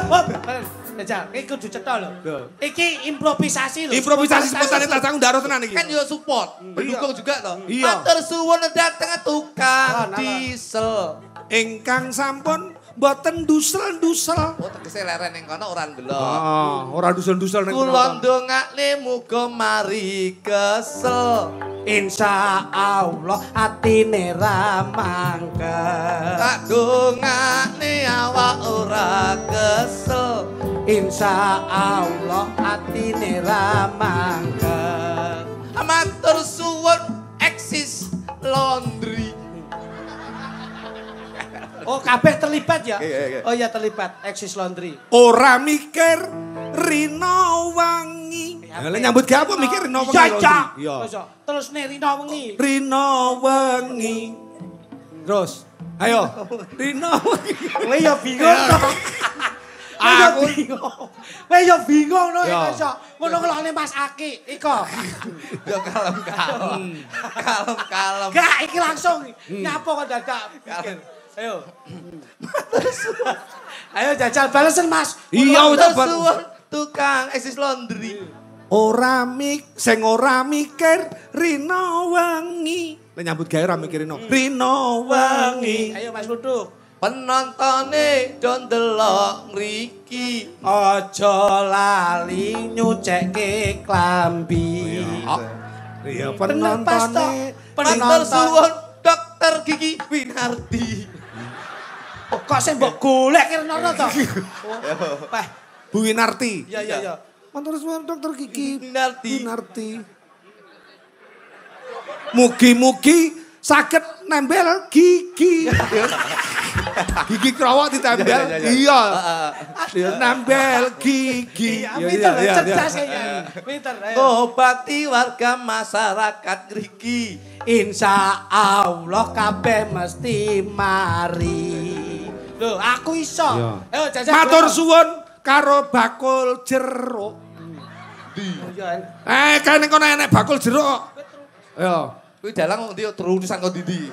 Jajal, iki kudu cetha lho. Iki improvisasi lho. Improvisasi spontanitas aku ndak tenan iki. Kan yo support, mendukung juga toh. Iya. Matur suwun dateng tukang diesel. Ingkang sampun boten ndusel-ndusel. Oh, tegese leren ning kono ora ndelok. Ora ndusel-ndusel ning Kula ndongakne muga mari kesel. Insya Allah atine ra mangkel. Tak dongakne awak ora kesel. Insya Allah atine ra mangkel. Matur suwun eksis laundry. Oh, kabeh terlibat ya? Iya. Oh iya terlibat, Exis Laundry. Ora mikir Rino Wangi. Lah nyambut gawe apa mikir Rino Wangi? Iya. Terus nih Rino Wengi. Rino Wangi. Terus, ayo. Rino Wangi. Kowe ya bingung to. Kowe ya bingung no iso. Ngono ngelokne Mas Aki iko. Yo kalem-kalem. Kalem-kalem. Gak iki langsung nyapa kok dadak pikir. Ayo. Ayo jajal balesen Mas. Iya udah suwun tukang eksis laundry. Ora sing ora mikir Rino Wangi. Lah nyambut gawe ora mikir Rino Wangi. Ayo Mas Luduk. Penontone do ndelok mriki. Aja lali nyucekke klambi. Iya Penonton. Matur suwun Dokter Gigi Winarti. Kok sing mbok golek kirana to? Peh, Bu Winarti. iya. Matur suwun Dokter Gigi Winarti. Mugi-mugi saged nembel gigi. Gigi krowok ditempel. Iya. Nembel gigi. Pinter, cerdas kayaknya. Pinter. Ngobati warga masyarakat ngriki. Insya Allah kabeh mesti mari. Loh, aku iso. Ayo jajal. Matur suwun karo bakul jeruk. Kene kono enek bakul jeruk. Ayo. Kuwi dalang ndi terusan kok ndi.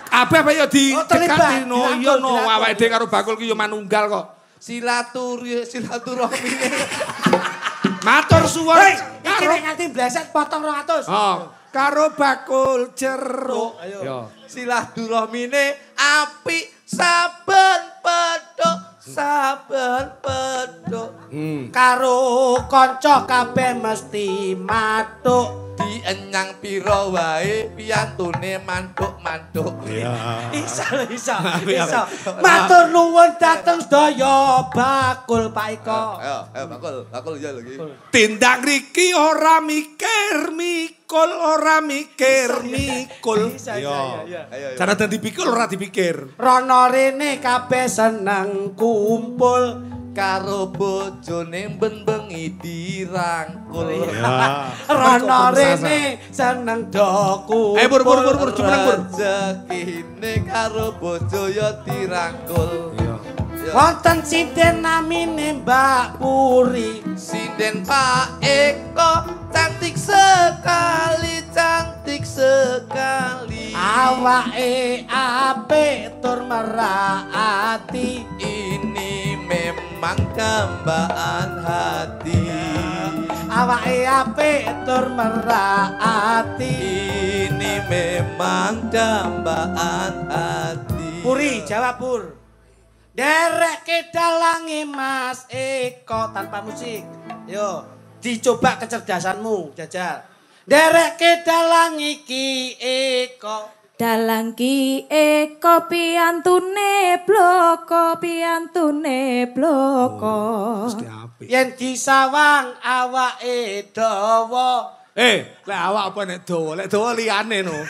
Kabeh apa ya terlibat. didekati no iya no awake dhewe karo bakul ki yo manunggal kok. Silaturahmi. Matur suwun Iki nek nganti bleset potong 200. Karo bakul jeruk. Ayo. Silaturahmine apik saben pedhok. Karo kanca kabeh mesti matuk. Dienyang pira wae piyantune manduk-manduk. Isa. Matur nuwun dateng sedaya bakul Pak Iko. Ayo bakul ya lagi. Tindak riki ora mikir mikul, ora mikir mikul. Iya. Cara dadi pikul ora dipikir. Rono rene kabeh seneng kumpul. Karo bojone ben-bengi dirangkul. Rono rene seneng do kumpul. Bur jumeneng bur. Rezekine karo bojo ya dirangkul. Wonten sinden namine Mbak Puri. Sinden Pak Eko cantik sekali. Awake apik tur merahati. Ini memang dambaan hati. Awake apik tur merahati. Ini memang dambaan hati. Puri, jawab Pur. Derek ke dalangi Mas Eko tanpa musik. Yo, dicoba kecerdasanmu, jajal. Derek ke dalangi Ki Eko. Dalang Ki Eko piantune bloko. Yen disawang awake dawa. Lek awak apa nek dawa? Lek dawa liyane no.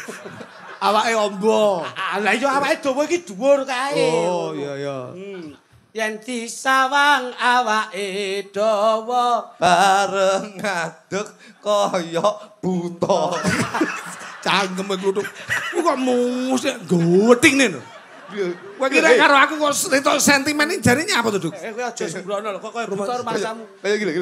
Awake ombo. Lah iya awake dawa iki dhuwur kae. Oh iya. yen disawang awake dawa bareng ngadeg kaya buta. Cangkem kluthuk. Kok musik goting lho. Kowe kira karo aku kok setok sentimen iki jarine apa to, Duk? Kowe aja sembrono lho, kok koyo rumah rumangsamu. Kayak gila.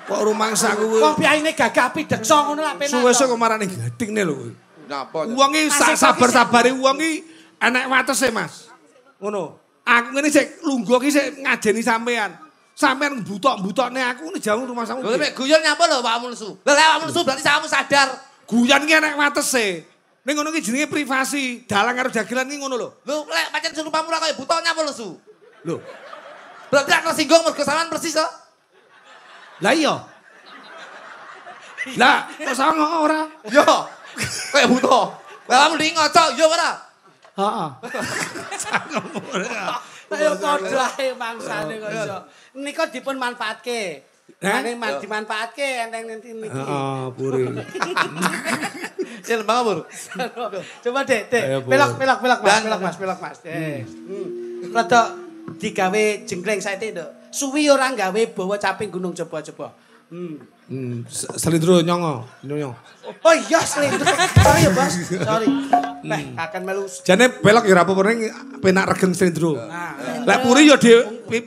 Kok rumangsaku kowe. Kok piyaine gagah pideksa ngono lak penak. Suwe-suwe kok marani gadingne lho kowe. Napa? Wong iki sabar-sabare wong iki enek watese, Mas. Ngono. Aku ngene sik lungguh iki sik ngajeni sampean. Sampean butok-butokne aku ngene jauh rumangsamu. Lho nek guyon nyapa lho awakmu nesu. Lah awakmu nesu berarti kamu sadar. Guyon iki enek watese. Ning ngono iki jenenge privasi. Dalang karo dagelan iki ngono lho. Lho lek pancen surupamu ra kaya buta nyapa lho su. Lho. Berarti aku singgung mergo sampean persis to. Lah iya. Lah, kok sama ora? Yo. Kayak buta. Lah kamu ndi ngocok yo ora? Heeh. Ayo padha ae mangsane kok iso. Nika dipun manfaatke. Dimanfaatke enteng niki. Heeh, puri. Cil mangapur. Coba Dek. Pelok Mas. Rada digawe jengkleng saiki, Nduk. Suwi ora gawe bawa caping gunung coba-coba. Selindro nyongo. Oh iya selindro. Sorry ya, Bos. Sorry. Akan melu. Jane pelok ya ora apa-apa ning penak regen selindro. Lek puri ya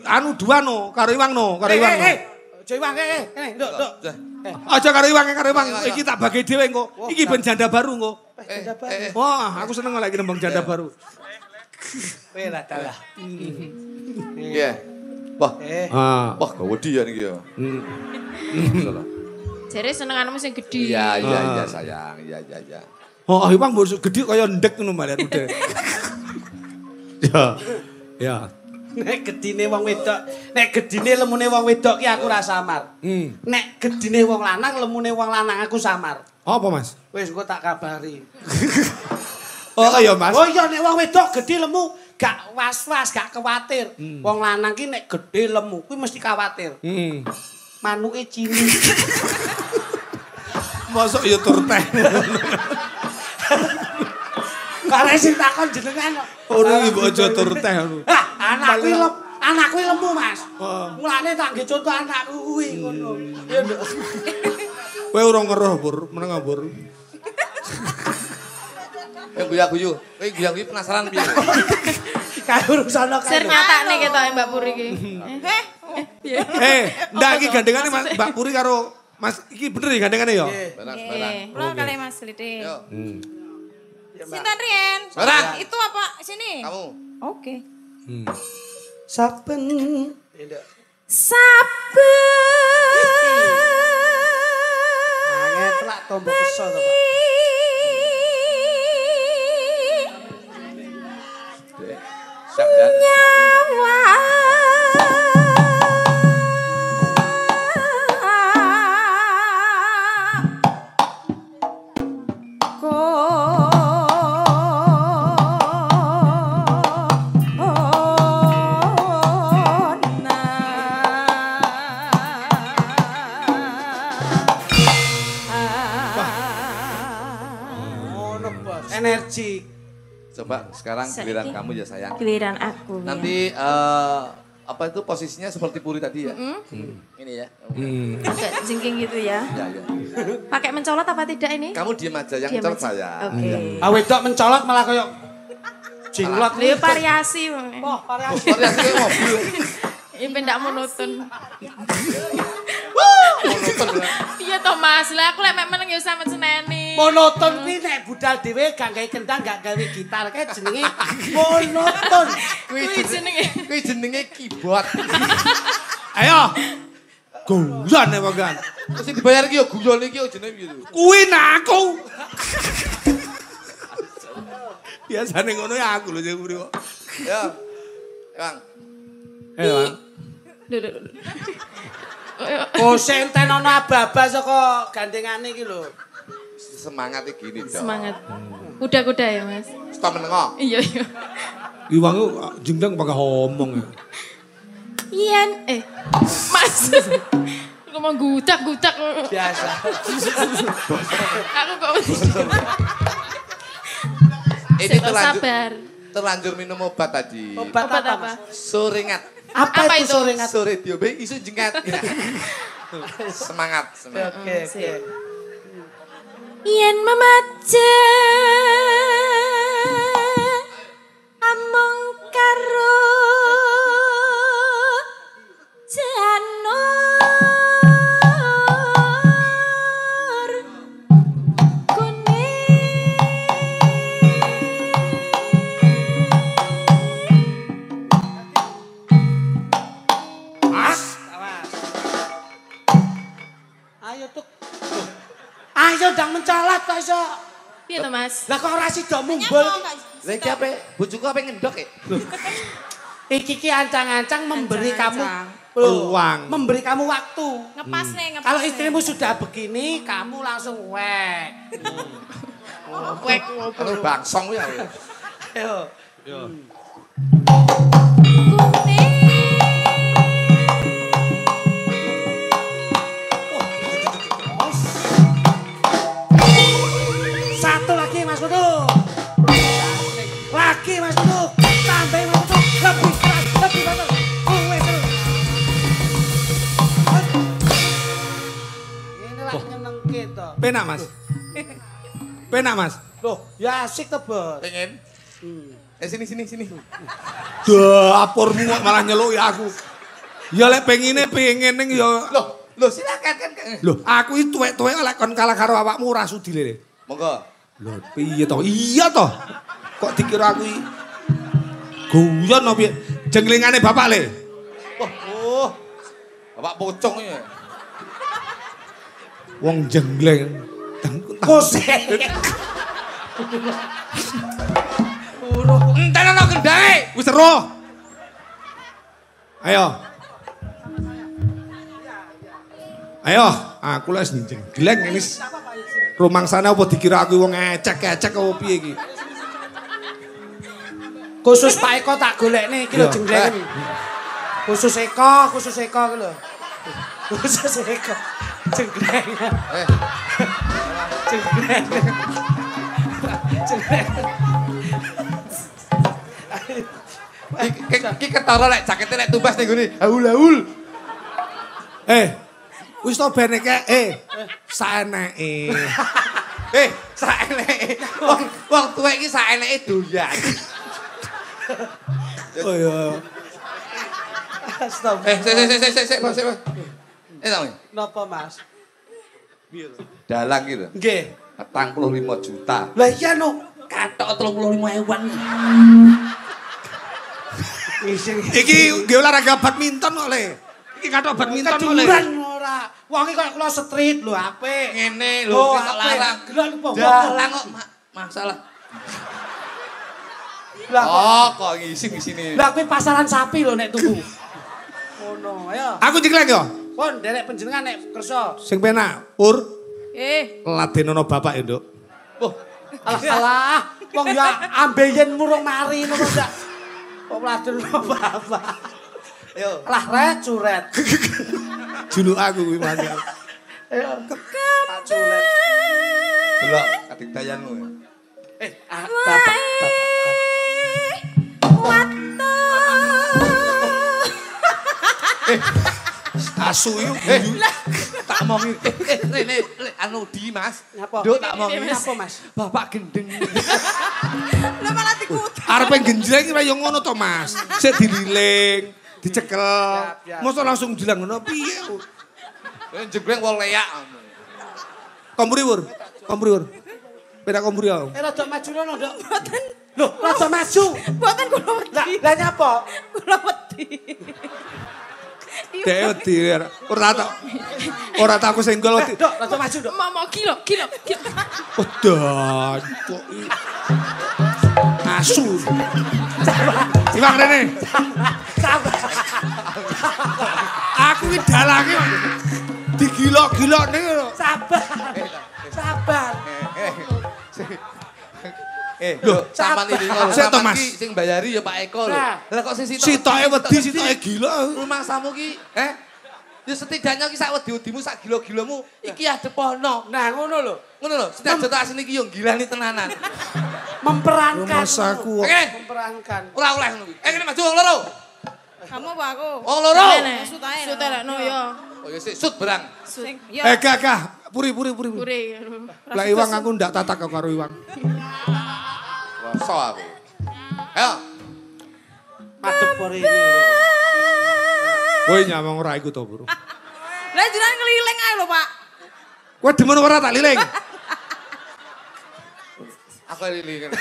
anu dua no, karo iwang no. Aja iwang kene, Nduk. Aja karo iwang. Iki tak bagi dhewe engko. Iki ben janda baru engko. Wah, aku seneng lagi nembang janda baru. Kowe lah dalah. Iya. Wah. Wah, gak wedi ya niki ya. Jare senenganmu sing gedhi. Iya sayang. Iya. Oh, iwang mbok gedhi kaya ndek ngono malah udah. Ya. Nek gedine wong wedok, nek gedine lemune wong wedok ki aku ra samar. Nek gedine wong lanang, lemune wong lanang aku samar. Apa, Mas? Wis engko tak kabari. Oh iya, Mas. Oh iya nek wong wedok gedhe lemu gak was-was, gak kuwatir. Wong lanang ki nek gedhe lemu kuwi mesti kuwatir. Manuke cili. Mosok ya tur teh. Kare sing takon jenengan. Ora iki mbok aja tur teh. Anakku lemu, Mas. Mulane tak nggih contoh anakku kuwi ngono. Ya Nduk. Kowe ora ngeroh, Bur, meneng Bur. Guyu-guyu. Kowe guyu-guyu penasaran piye? Kae urusan kok. Sir nyatakne ketok Mbak Puri iki. Ndak iki gandengane Mbak Puri karo Mas iki bener ya gandengane ya? Benar. Kula kali Mas Lidi. Yo. Sinten Rien? Barang. Itu apa sini? Kamu. Oke. Saben ngetlak tombok kesel to, Pak. Siap dan Nyawa energi. Coba sekarang giliran kamu ya sayang. Giliran aku. Nanti apa itu posisinya seperti Puri tadi ya? Ini ya. Agak jengking gitu ya. Ya. Pakai mencolot apa tidak ini? Kamu diam aja yang Diam mencolok aja. saya. Oke. Wedok mencolot malah koyo jinglot. Lha variasi. Oh, variasi. Variasi kayak mobil. Ini ndak monoton. Monoton. Iya toh Mas, lah aku lek mek meneng ya sampe seneni. Monoton kuwi nek budal dhewe gak gawe kendang, gak gawe gitar kae jenenge monoton. Kuwi jenenge. Kuwi jenenge keyboard. Ayo. Guyon ya Bang. Terus sing dibayar iki yo guyon iki yo jenenge piye to? Kuwi aku. Biasane ngono ya aku lho sing mriko. Ya. Bang. Bang. Oh, senten ana aba-aba saka gandengane iki lho. Semangat iki gini dong. Semangat. Kuda-kuda ya Mas. Stop menengok. Iya. Iwang jengdang pakai ngomong ya. Ian, Mas. Ngomong gudak-gudak. Biasa. Aku kok Ini sabar. terlanjur minum obat tadi. Obat apa? Suringat. Apa itu sore ngat? Sore diombe isu jengket. Semangat. Oke. Yen memaja amung karo janur kuning Ayo tuh. Ayo dang mencalat kok iso. piye to Mas? Lah kok ora sida mumbul. Lah iki ape? Bojoku ape ngendok e? Iki ancang-ancang memberi kamu peluang. Memberi kamu waktu. Ngepas nih, ngepas. Kalau istrimu sudah begini, kamu langsung wek. wek. Kalau bangsong ya. Ayo. Satu lagi Mas Putu. Lagi Mas Putu. Tambah Mas Putu. Lebih keras, lebih betul. Wes terus. Ini lah nyeneng kita. Penak Mas. Penak Mas. Loh, ya asik tuh bos. Pengen? Sini. Dapurmu kok malah nyeluk ya aku. Ya lek pengen ning ya. Loh silakan kan. Loh, aku iki tuwek-tuwek lek kon kalah karo awakmu ora sudi le. Monggo. Loh, piye to? Iya to. Kok dikira aku iki guyon opo piye? Jenglingane bapak le. Oh. Bapak pocong ya. Wong jengleng. Kosek. Entenono kendhange. Wis ero. Ayo, aku lek jengleng ini. Rumangsane apa dikira aku wong ecek-ecek apa piye iki? Khusus Pak Eko tak golekne iki lho jengleng. Khusus Eko iki lho. Khusus Eko. Jengleng. Jengleng. Iki ketara lek jakete lek tumbas ning gone haul-haul. Wis to ben iki saeneke. Saeneke. Wong tuwek iki saeneke doyan. Oh ya. Astagfirullah. Sik, Mas. Napa Mas? Dalang gitu. Nggih. 45 juta. Lah iya no. Katok 35.000-an. Iki nggih olahraga badminton kok le. Iki kathok badminton kok le. Keduran ora. Wong iki koyo kula street lho apik. Ngene lho kok larang. Gelan apa? Dalang kok masalah. Lah kok ngisi-ngisine. Lah kuwi pasaran sapi lho nek tuku. Ngono, ayo. Aku jengleng yo. Pon derek panjenengan nek kersa. Sing penak, Pur. Ladenono bapak ya, Nduk. Oh, alah. Wong ya ambeyen murung mari ngono ndak. Kok ladenono bapak. Ayo. Lah curet. Juluk aku kuwi mangga. Ayo. Pak curet. Delok kadik dayanmu. Bapak. Asu yo guyu. Tak omongi. Rene anu di Mas. Ngapa? Nduk tak omongi. Ngapa Mas? Bapak gendeng. Lah malah dikutuk. Arepe genjreng ora yo ngono to, Mas. Sik dililing, dicekel. Mosok langsung dilang ngono piye? Jenggreng wong leyak. Kompuri, Pur. Penak kompuri yo. Rada maju rono, Nduk. Mboten. Lho, rada maju. Mboten kula wedi. Lah nyapa? Kula wedi. Wedi ora tak aku senggol wedi. Nduk, rada maju, Nduk. Mau kilo. Udah. Asu. Iwang rene. Aku iki dalange digilok-gilokne lho. Sabar. Lho, sampean iki Sik to, Mas. sing bayari ya Pak Eko lho. Lah kok sing Sitoke wedi, sitoke gila. Rumah samu ki, ya setidaknya ki sak wedi-wedimu sak gila-gilamu iki adep ana. Nah, ngono lho. Ngono lho, setiap jota asine iki yo gilani tenanan. Memperankan. Rumah saku. Oke, Memperankan. ora oleh ngono ki. Kene maju wong loro. Kamu apa aku? Oh loro. Sut ae no yo. Oh ya sik sut berang. Gak. Puri. Lah Iwang aku ndak tatak karo Iwang. Rasa aku. Ayo. Madep pore ini. Woi nyamang ora iku to, Bro. Lah jenengan ngeliling ae lho, Pak. Kowe demen ora tak liling? Aku liling.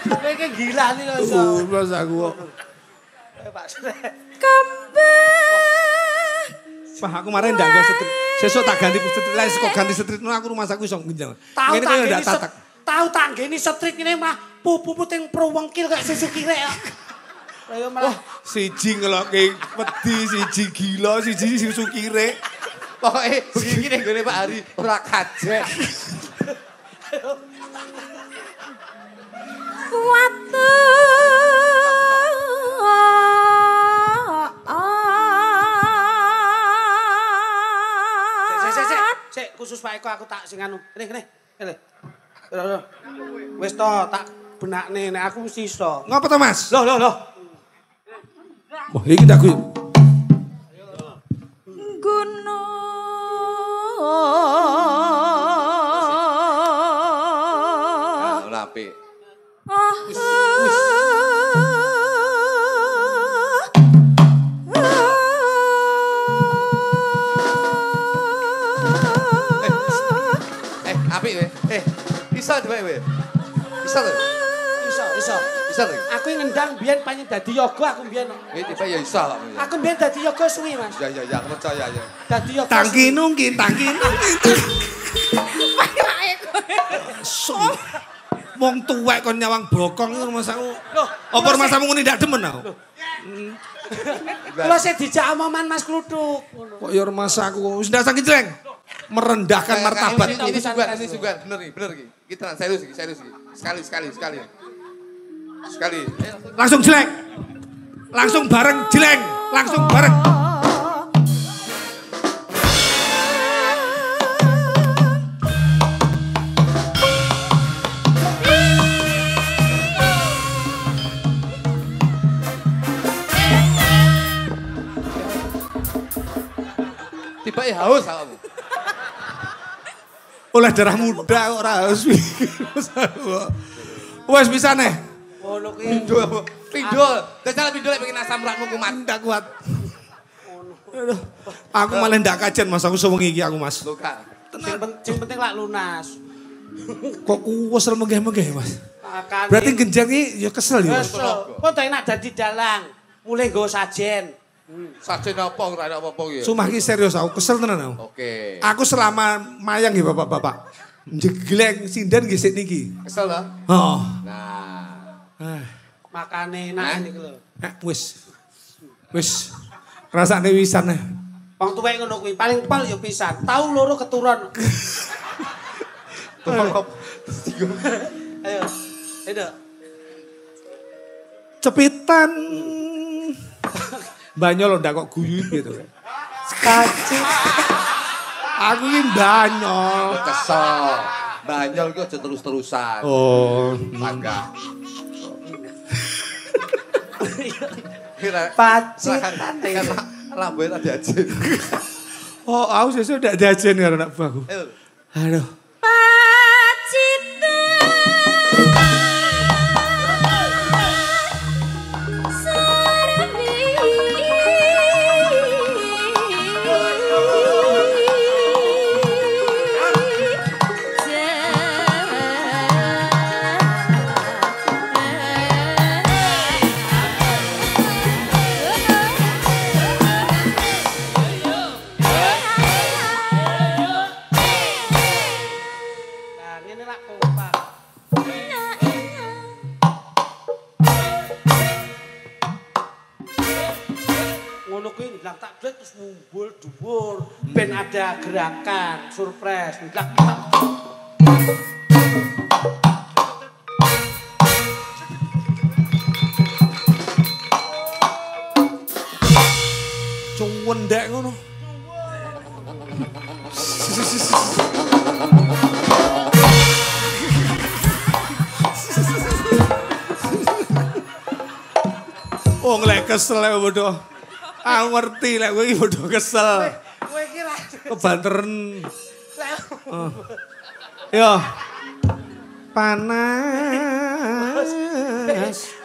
Kowe iki gila nih lho. Mas aku kok. Pak Sre. Pak aku kemarin ndak ganti setrit. Sesuk tak ganti setrit. Lah kok ganti setrit aku rumah saku iso ngenjang. Ngene kok ndak tatak. Tahu tak ngene setrit ngene mah pupu teng prowengkil kayak sisik kirek. Lah yo malah siji ngelokke wedi, siji gila, siji sukire. Pokoke begini ning gone Pak Hari ora kajet. Kuwatu. Sik khusus Pak Eko aku tak sing anu. Kene. Wis to tak benakne nek aku mesti iso. Ngapa to, Mas? Loh. Wah, iki ndak kuwi. Gunung. Ora apik. Apik we. Iso dhewek we. Iso lho. Iso lho. Aku ngendang biyen panjen dadi yoga aku biyen. Tiba ya iso kok. Aku biyen dadi yoga suwi, Mas. Ya aku percaya ya. Dadi yoga. Tangki nungki. Wong tuwek kon nyawang bokong iku Mas aku. Apa Mas aku ngene ndak demen aku? Kula sing dijak omongan Mas Kluthuk. Kok ya Mas aku wis ndak saking jeleng. Merendahkan martabat. Ini sugan, bener iki. Kita serius iki. Sekali. Langsung jelek. Langsung bareng jeleng. Langsung bareng. Tiba haus kamu. Oleh darah muda kok ora haus. Wes bisa nih. Ngono kuwi. Pindol. Kecal pindol lek pengen asam uratmu kumat. Ndak kuat. Aku malah ndak kajen Mas, aku sewengi iki aku Mas. Sing penting lak lunas. Kok kuwes menggeh-menggeh Mas. Berarti genjang iki ya kesel ya. Kesel. Kok tak enak dadi dalang. Mulai nggo sajen. Sajen apa ora ada apa-apa iki. Sumpah iki serius aku kesel tenan aku. Oke. Aku selama mayang nggih Bapak-bapak. Jegleng sinden nggih sik niki. Kesel ta? Oh. Nah. Makane enak iki lho. Wis. Rasane wisan. Wong tuwek ngono kuwi paling pal ya pisan. Tahu loro keturun. Ayo. Ayo. Cepitan. Banyol ndak kok guyu gitu. Kacik. Aku iki banyol. Kesel. Banyol ki aja terus-terusan. Oh, mangga. Pacitan Lambe tak diajen. Oh, aku sesuk ndak diajen karo anak buahku. Aduh. Ngono kuwi ndang tak blet terus ngumpul dhuwur ben ada gerakan surprise ndang Cuwendek ngono. Wong lek kesel lek bodoh. Aku ngerti lek kowe iki bodoh kesel. Kowe iki ra kebanteren. Yo. Panas.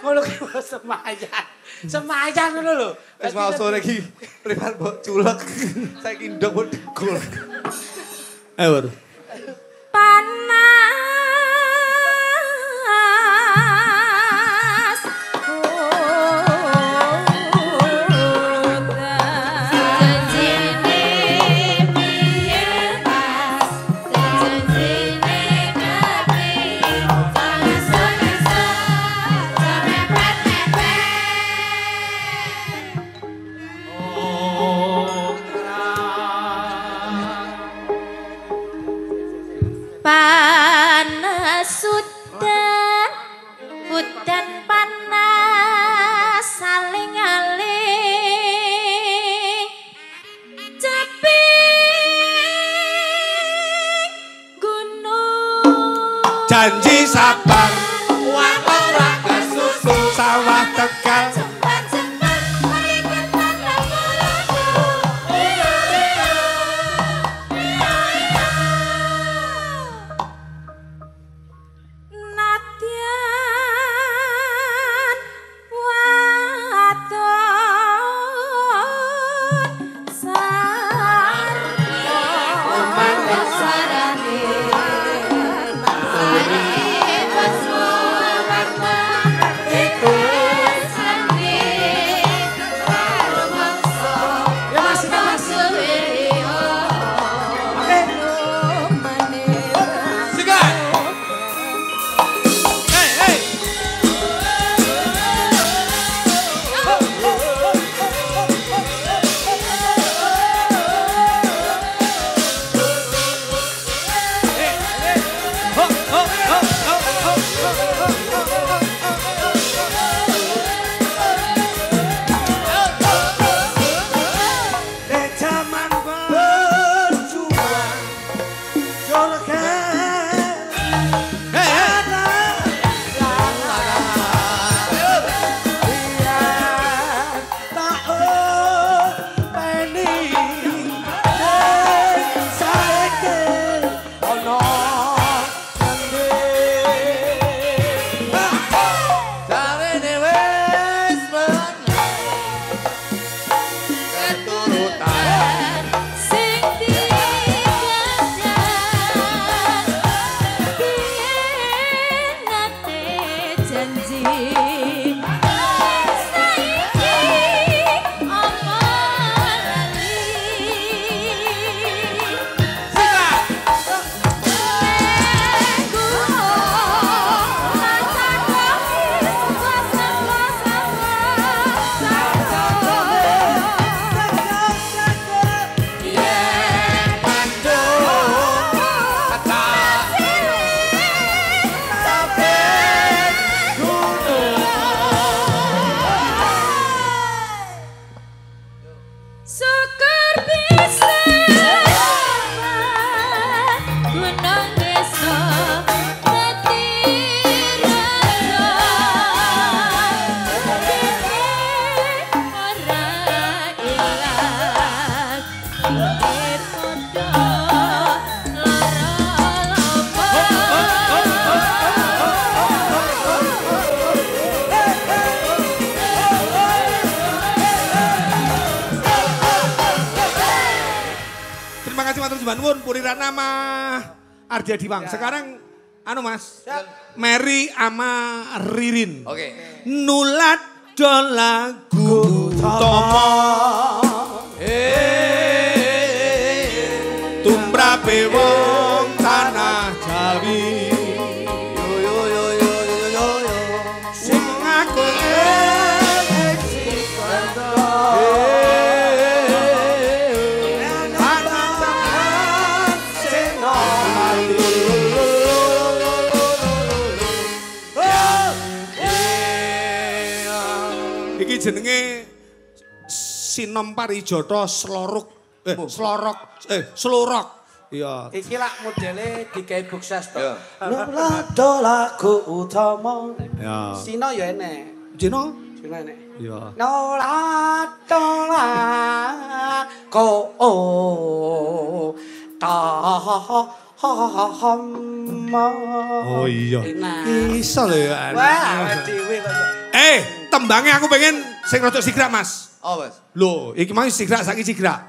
Ngono ki semayan. Semayan ngono lho. Wis mau sore iki privat mbok culek. Saiki ndok mbok degul. Ayo. Udan panas saling aling cepi gunung Janji sabar walau raga susu sawah Tegal cepat-cepat mengikutan lagu-lagu Nadyan wadon sarani Puriran nama Ardia Diwang. Sekarang anu Mas. Mary ama Ririn. Oke. Nulat do lagu Tomo. Tumrape wong tanah Jawi. Yo yo yo yo yo yo. Sing aku jenenge Sinom Parijoto Slorok. Iya. Iki lak modele digawe sukses to. Iya. Nulat do lagu utama. Ya. Sino ya enek. Cino? Gimana nek? Iya. Nolak ko Oh iya. Iso lho ya. Wah, dhewe kok. Tembangnya aku pengen sing rodok sigrak, Mas. Oh, Mas. Loh, iki mau sigrak saiki sigrak.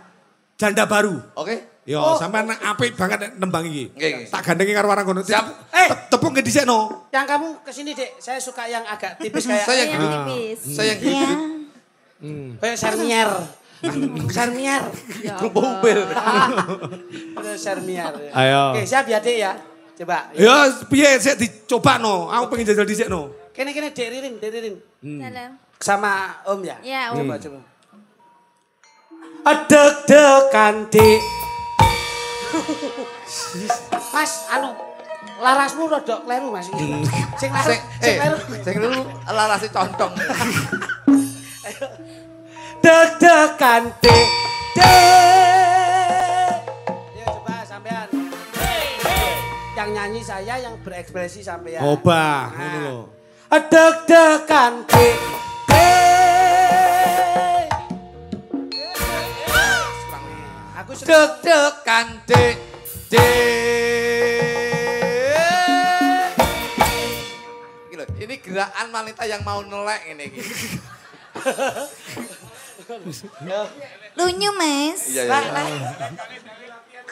Janda baru. Oke. Yo, sampean apik banget nembang iki. Nggih. Tak gandengi karo warang kono. Siap. Tepung ke dhisikno. Yang kamu kesini, Dek. Saya suka yang agak tipis kayak Saya yang tipis. Saya yang gitu. kayak Sermier. Sermier. Grup mobil. Sermier. Ayo. Oke, siap ya, Dek ya. Coba. Ya, piye sik dicobano. Aku pengen jajal dhisikno. Kene Dek Ririn. Dalam. Sama Om ya? Ya, Om. Coba. Deg-degan, Dik. Mas, larasmu rodok kleru, Mas. Sing kleru. Sing dulu larase contong. Deg-degan, Dik. Ayo coba sampean. Yang nyanyi saya, yang berekspresi sampean. Obah, ngono lho. Deg-degan, Dik. Aku Deg-degan Dik. Ini gerakan wanita yang mau nelek ini. Lunyu, Mas. Iya.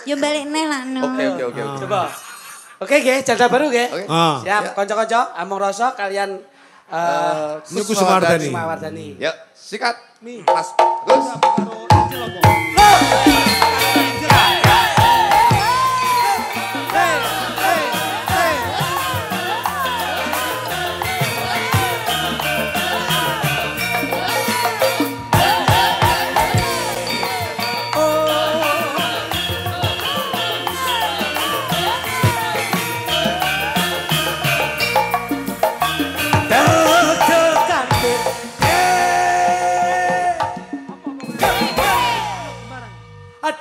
Yo balik neh lah, no. Oke. Coba. Oke, nggih, janda baru nggih. Oke. Siap, kanca-kanca, Among Rasa kalian Nyuku Sumardani. Sumardani. Yuk, sikat. Mas, terus.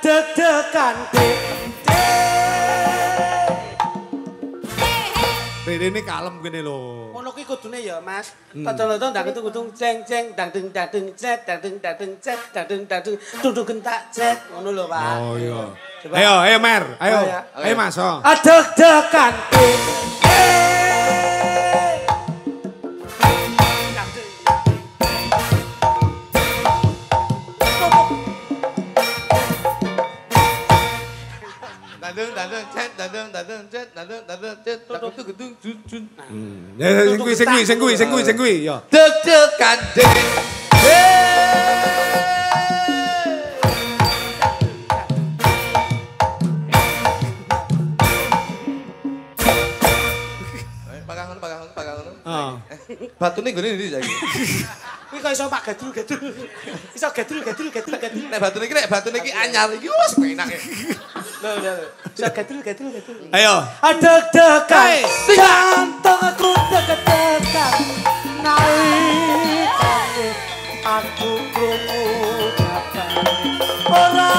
Deg-degan, Dik. Rene kalem kene lho. Ngono kuwi kudune ya, Mas. Tadoloto ndang kutung jeng dang deng cet dang deng cet dang deng duduk gentak cet ngono lho, Pak. Oh iya. Coba. Ayo Mer, ayo. Oh, ya. Ayo Mas. Oh. Deg-degan, Dik. Sing kuwi ya. Deg-degan Dik. Pakangono. Batune nggone ndi saiki? Kuwi kok iso Pak gadul. Iso gadul. Nek batune iki anyar iki wis penak. Lho. Iso gadul. Ayo. Deg-degan. Jantungku deg-degan. Nalikane aku krungu kabare. Ora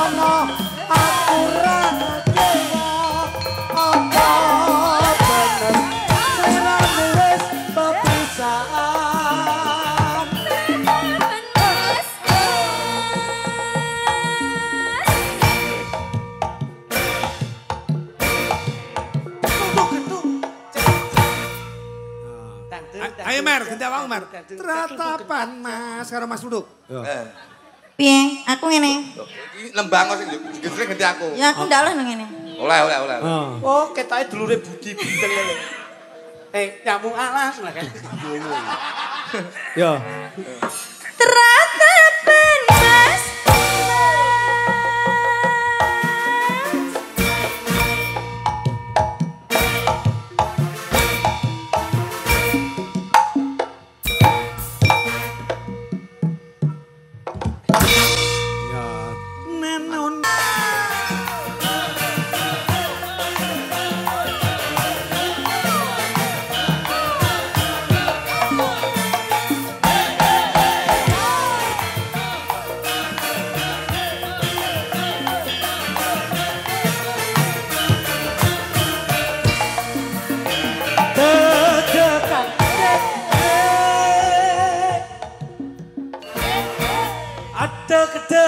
ono aku ra kewa. Apa bener serane wis pepisahan. Ayo Mer, ganti awakmu Mer. Tratapan Mas karo Mas Duduk. Piye? Aku ngene. Iki nembang kok sing gesrek ganti aku. Ya aku ndak oleh nang ngene. Oleh. Oh, ketoke dulure Budi Bintang lho. Nyamuk alas lah kan. Yo. Tratapan Mas.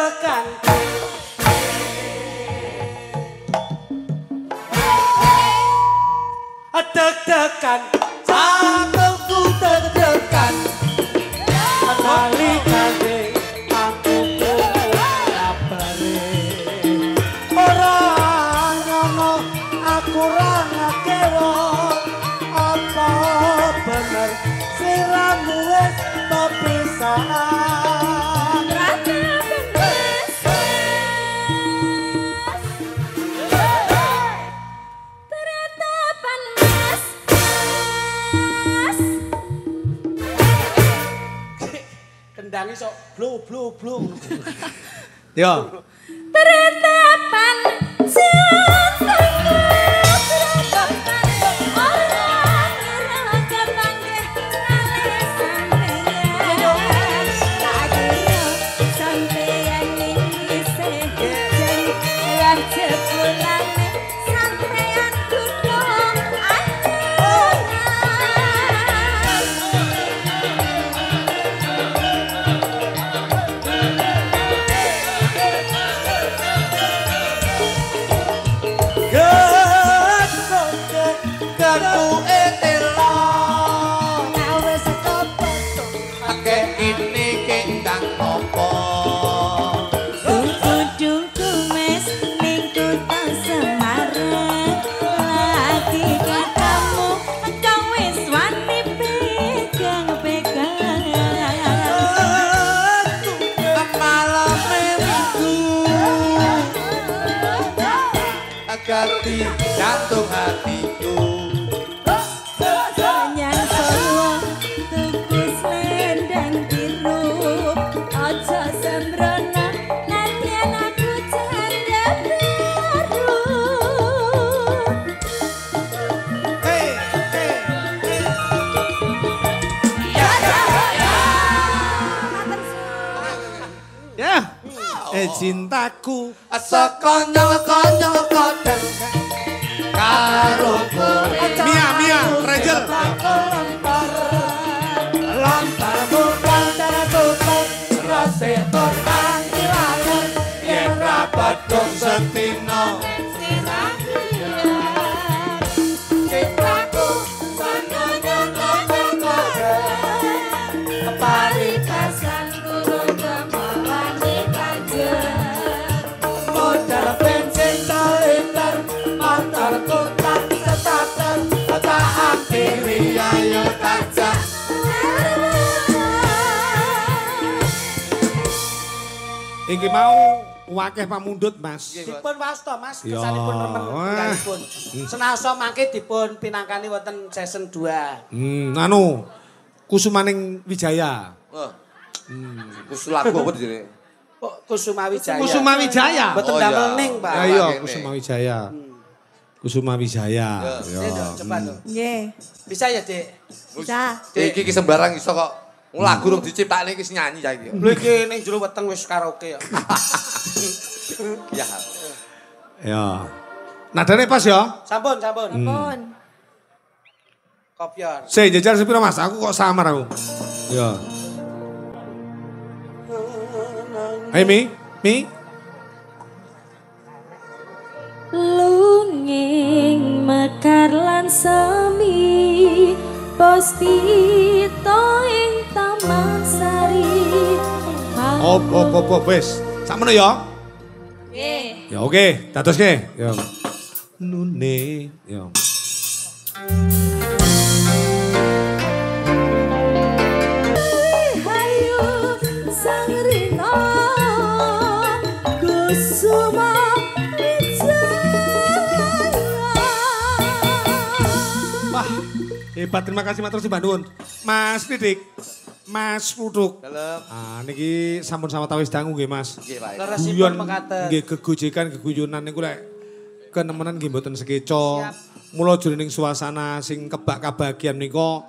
deg-degan. Deg-degan, jantungku deg-degan. Nalikane aku kabare. Ora ngono aku ra ngakewo. Apa bener sliramu wis pepisahan. Kendangi sok blu. Yo. Teretapan jantungku teretapan orang ngira kepanggih kali sampeyan tak kira sampeyan iki sejen lan jebulane sampeyan kudu Ganti jantung hatiku. Nyang Solo tuku selendang biru aja sembrono nantian aku janda baru. Ya. Cintaku Sekonyol kodeng karo kowe. Mia, Rachel. Lantar bukan tertutup rasa terangkilan Yen rapat dong setino. Cintaku sekonyol kodeng paritasan kurung kemawani kanjeng. modal bensin seliter motor kutak setater tak akhiri ayo tajak. Iki mau wakeh pamundhut, Mas. Dipun wasta Mas Ya, kesanipun remen wah. kalipun. Senasa mangke dipun pinangkani wonten season 2. Anu Kusumaning Wijaya. Kus lagu apa jenenge? Kok Kusuma Wijaya. Kusuma Wijaya. Mboten Oh, damel iya. ning, Pak. Ya iya, Kene. Kusuma Wijaya. Kusuma Wijaya. Ya. Ayo coba lho. Nggih, Bisa ya, Dik? bisa. Iki sembarang iso kok. Lagu rung diciptakne iki nyanyi saiki. Lho iki ning jero weteng wis karaoke ya. Ya. Ya. Nadane pas ya. Sampun. Pun. Kopior. Saya jajar sepiro Mas, aku kok samar aku. Ya. Hai Mi. Lunging mekar lan semi Pospito ing Taman Sari. Oh, wis. Sakmono ya. Nggih. Ya oke, dadoske. Ya. Nune, ya. Hayu sang rina Kusuma Wah, hebat, terima kasih matur sembah nuwun. Mas Didik, Mas Puduk. Dalem. Ah niki sampun sawetawis dangu nggih Mas. Nggih, Pak. Leresipun mekaten. nggih gegojekan geguyonan niku lek kenemenan nggih mboten sekeca. Mula jroning suasana sing kebak kabahagiaan nika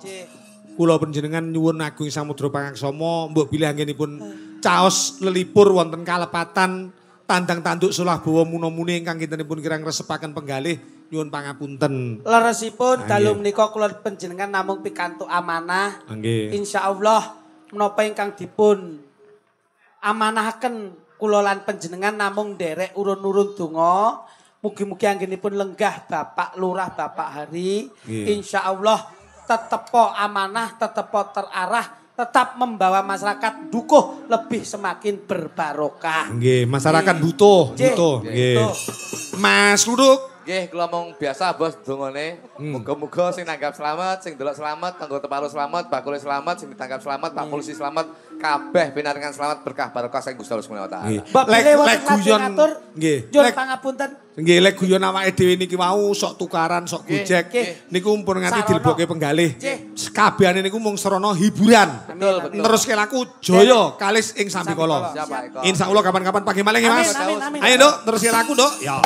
kula panjenengan nyuwun agung samudra pangaksama mbok bilih anggenipun caos lelipur wonten kalepatan tandang tanduk sulah bawa muno-muni ingkang kintenipun kirang resepaken penggalih nyuwun pangapunten. Leresipun Ah, dalu nggih. menika kula panjenengan namung pikantuk amanah. Nggih. Insyaallah menapa ingkang dipun amanahaken kula lan panjenengan namung nderek urun-urun donga. Mugi-mugi anggenipun lenggah Bapak Lurah, Bapak Hari. Insyaallah tetepo amanah, tetepo terarah, tetap membawa masyarakat dukuh lebih semakin berbarokah. Nggih, masyarakat butuh. Nggih. Mas Luduk. Nggih, kula mung biasa bos dongane. Muga-muga sing nanggap selamat, sing delok selamat, kanggo tepalu selamat, bakule selamat, sing ditangkap selamat, Pak Polisi selamat, kabeh pinaringan selamat berkah barokah sing Gusti Allah Subhanahu wa taala. Lek guyon nggih. Nyuwun pangapunten. Nggih, lek guyon awake dhewe niki wau sok tukaran, sok gojek. Niku mumpun nganti dilebokke penggalih. Kabehane niku mung sarana hiburan. Betul. Terus laku Jaya kalis ing Sambikala. Insyaallah kapan-kapan pagi malih Mas. Amin. Ayo, Nduk, terus laku, Nduk. Ya.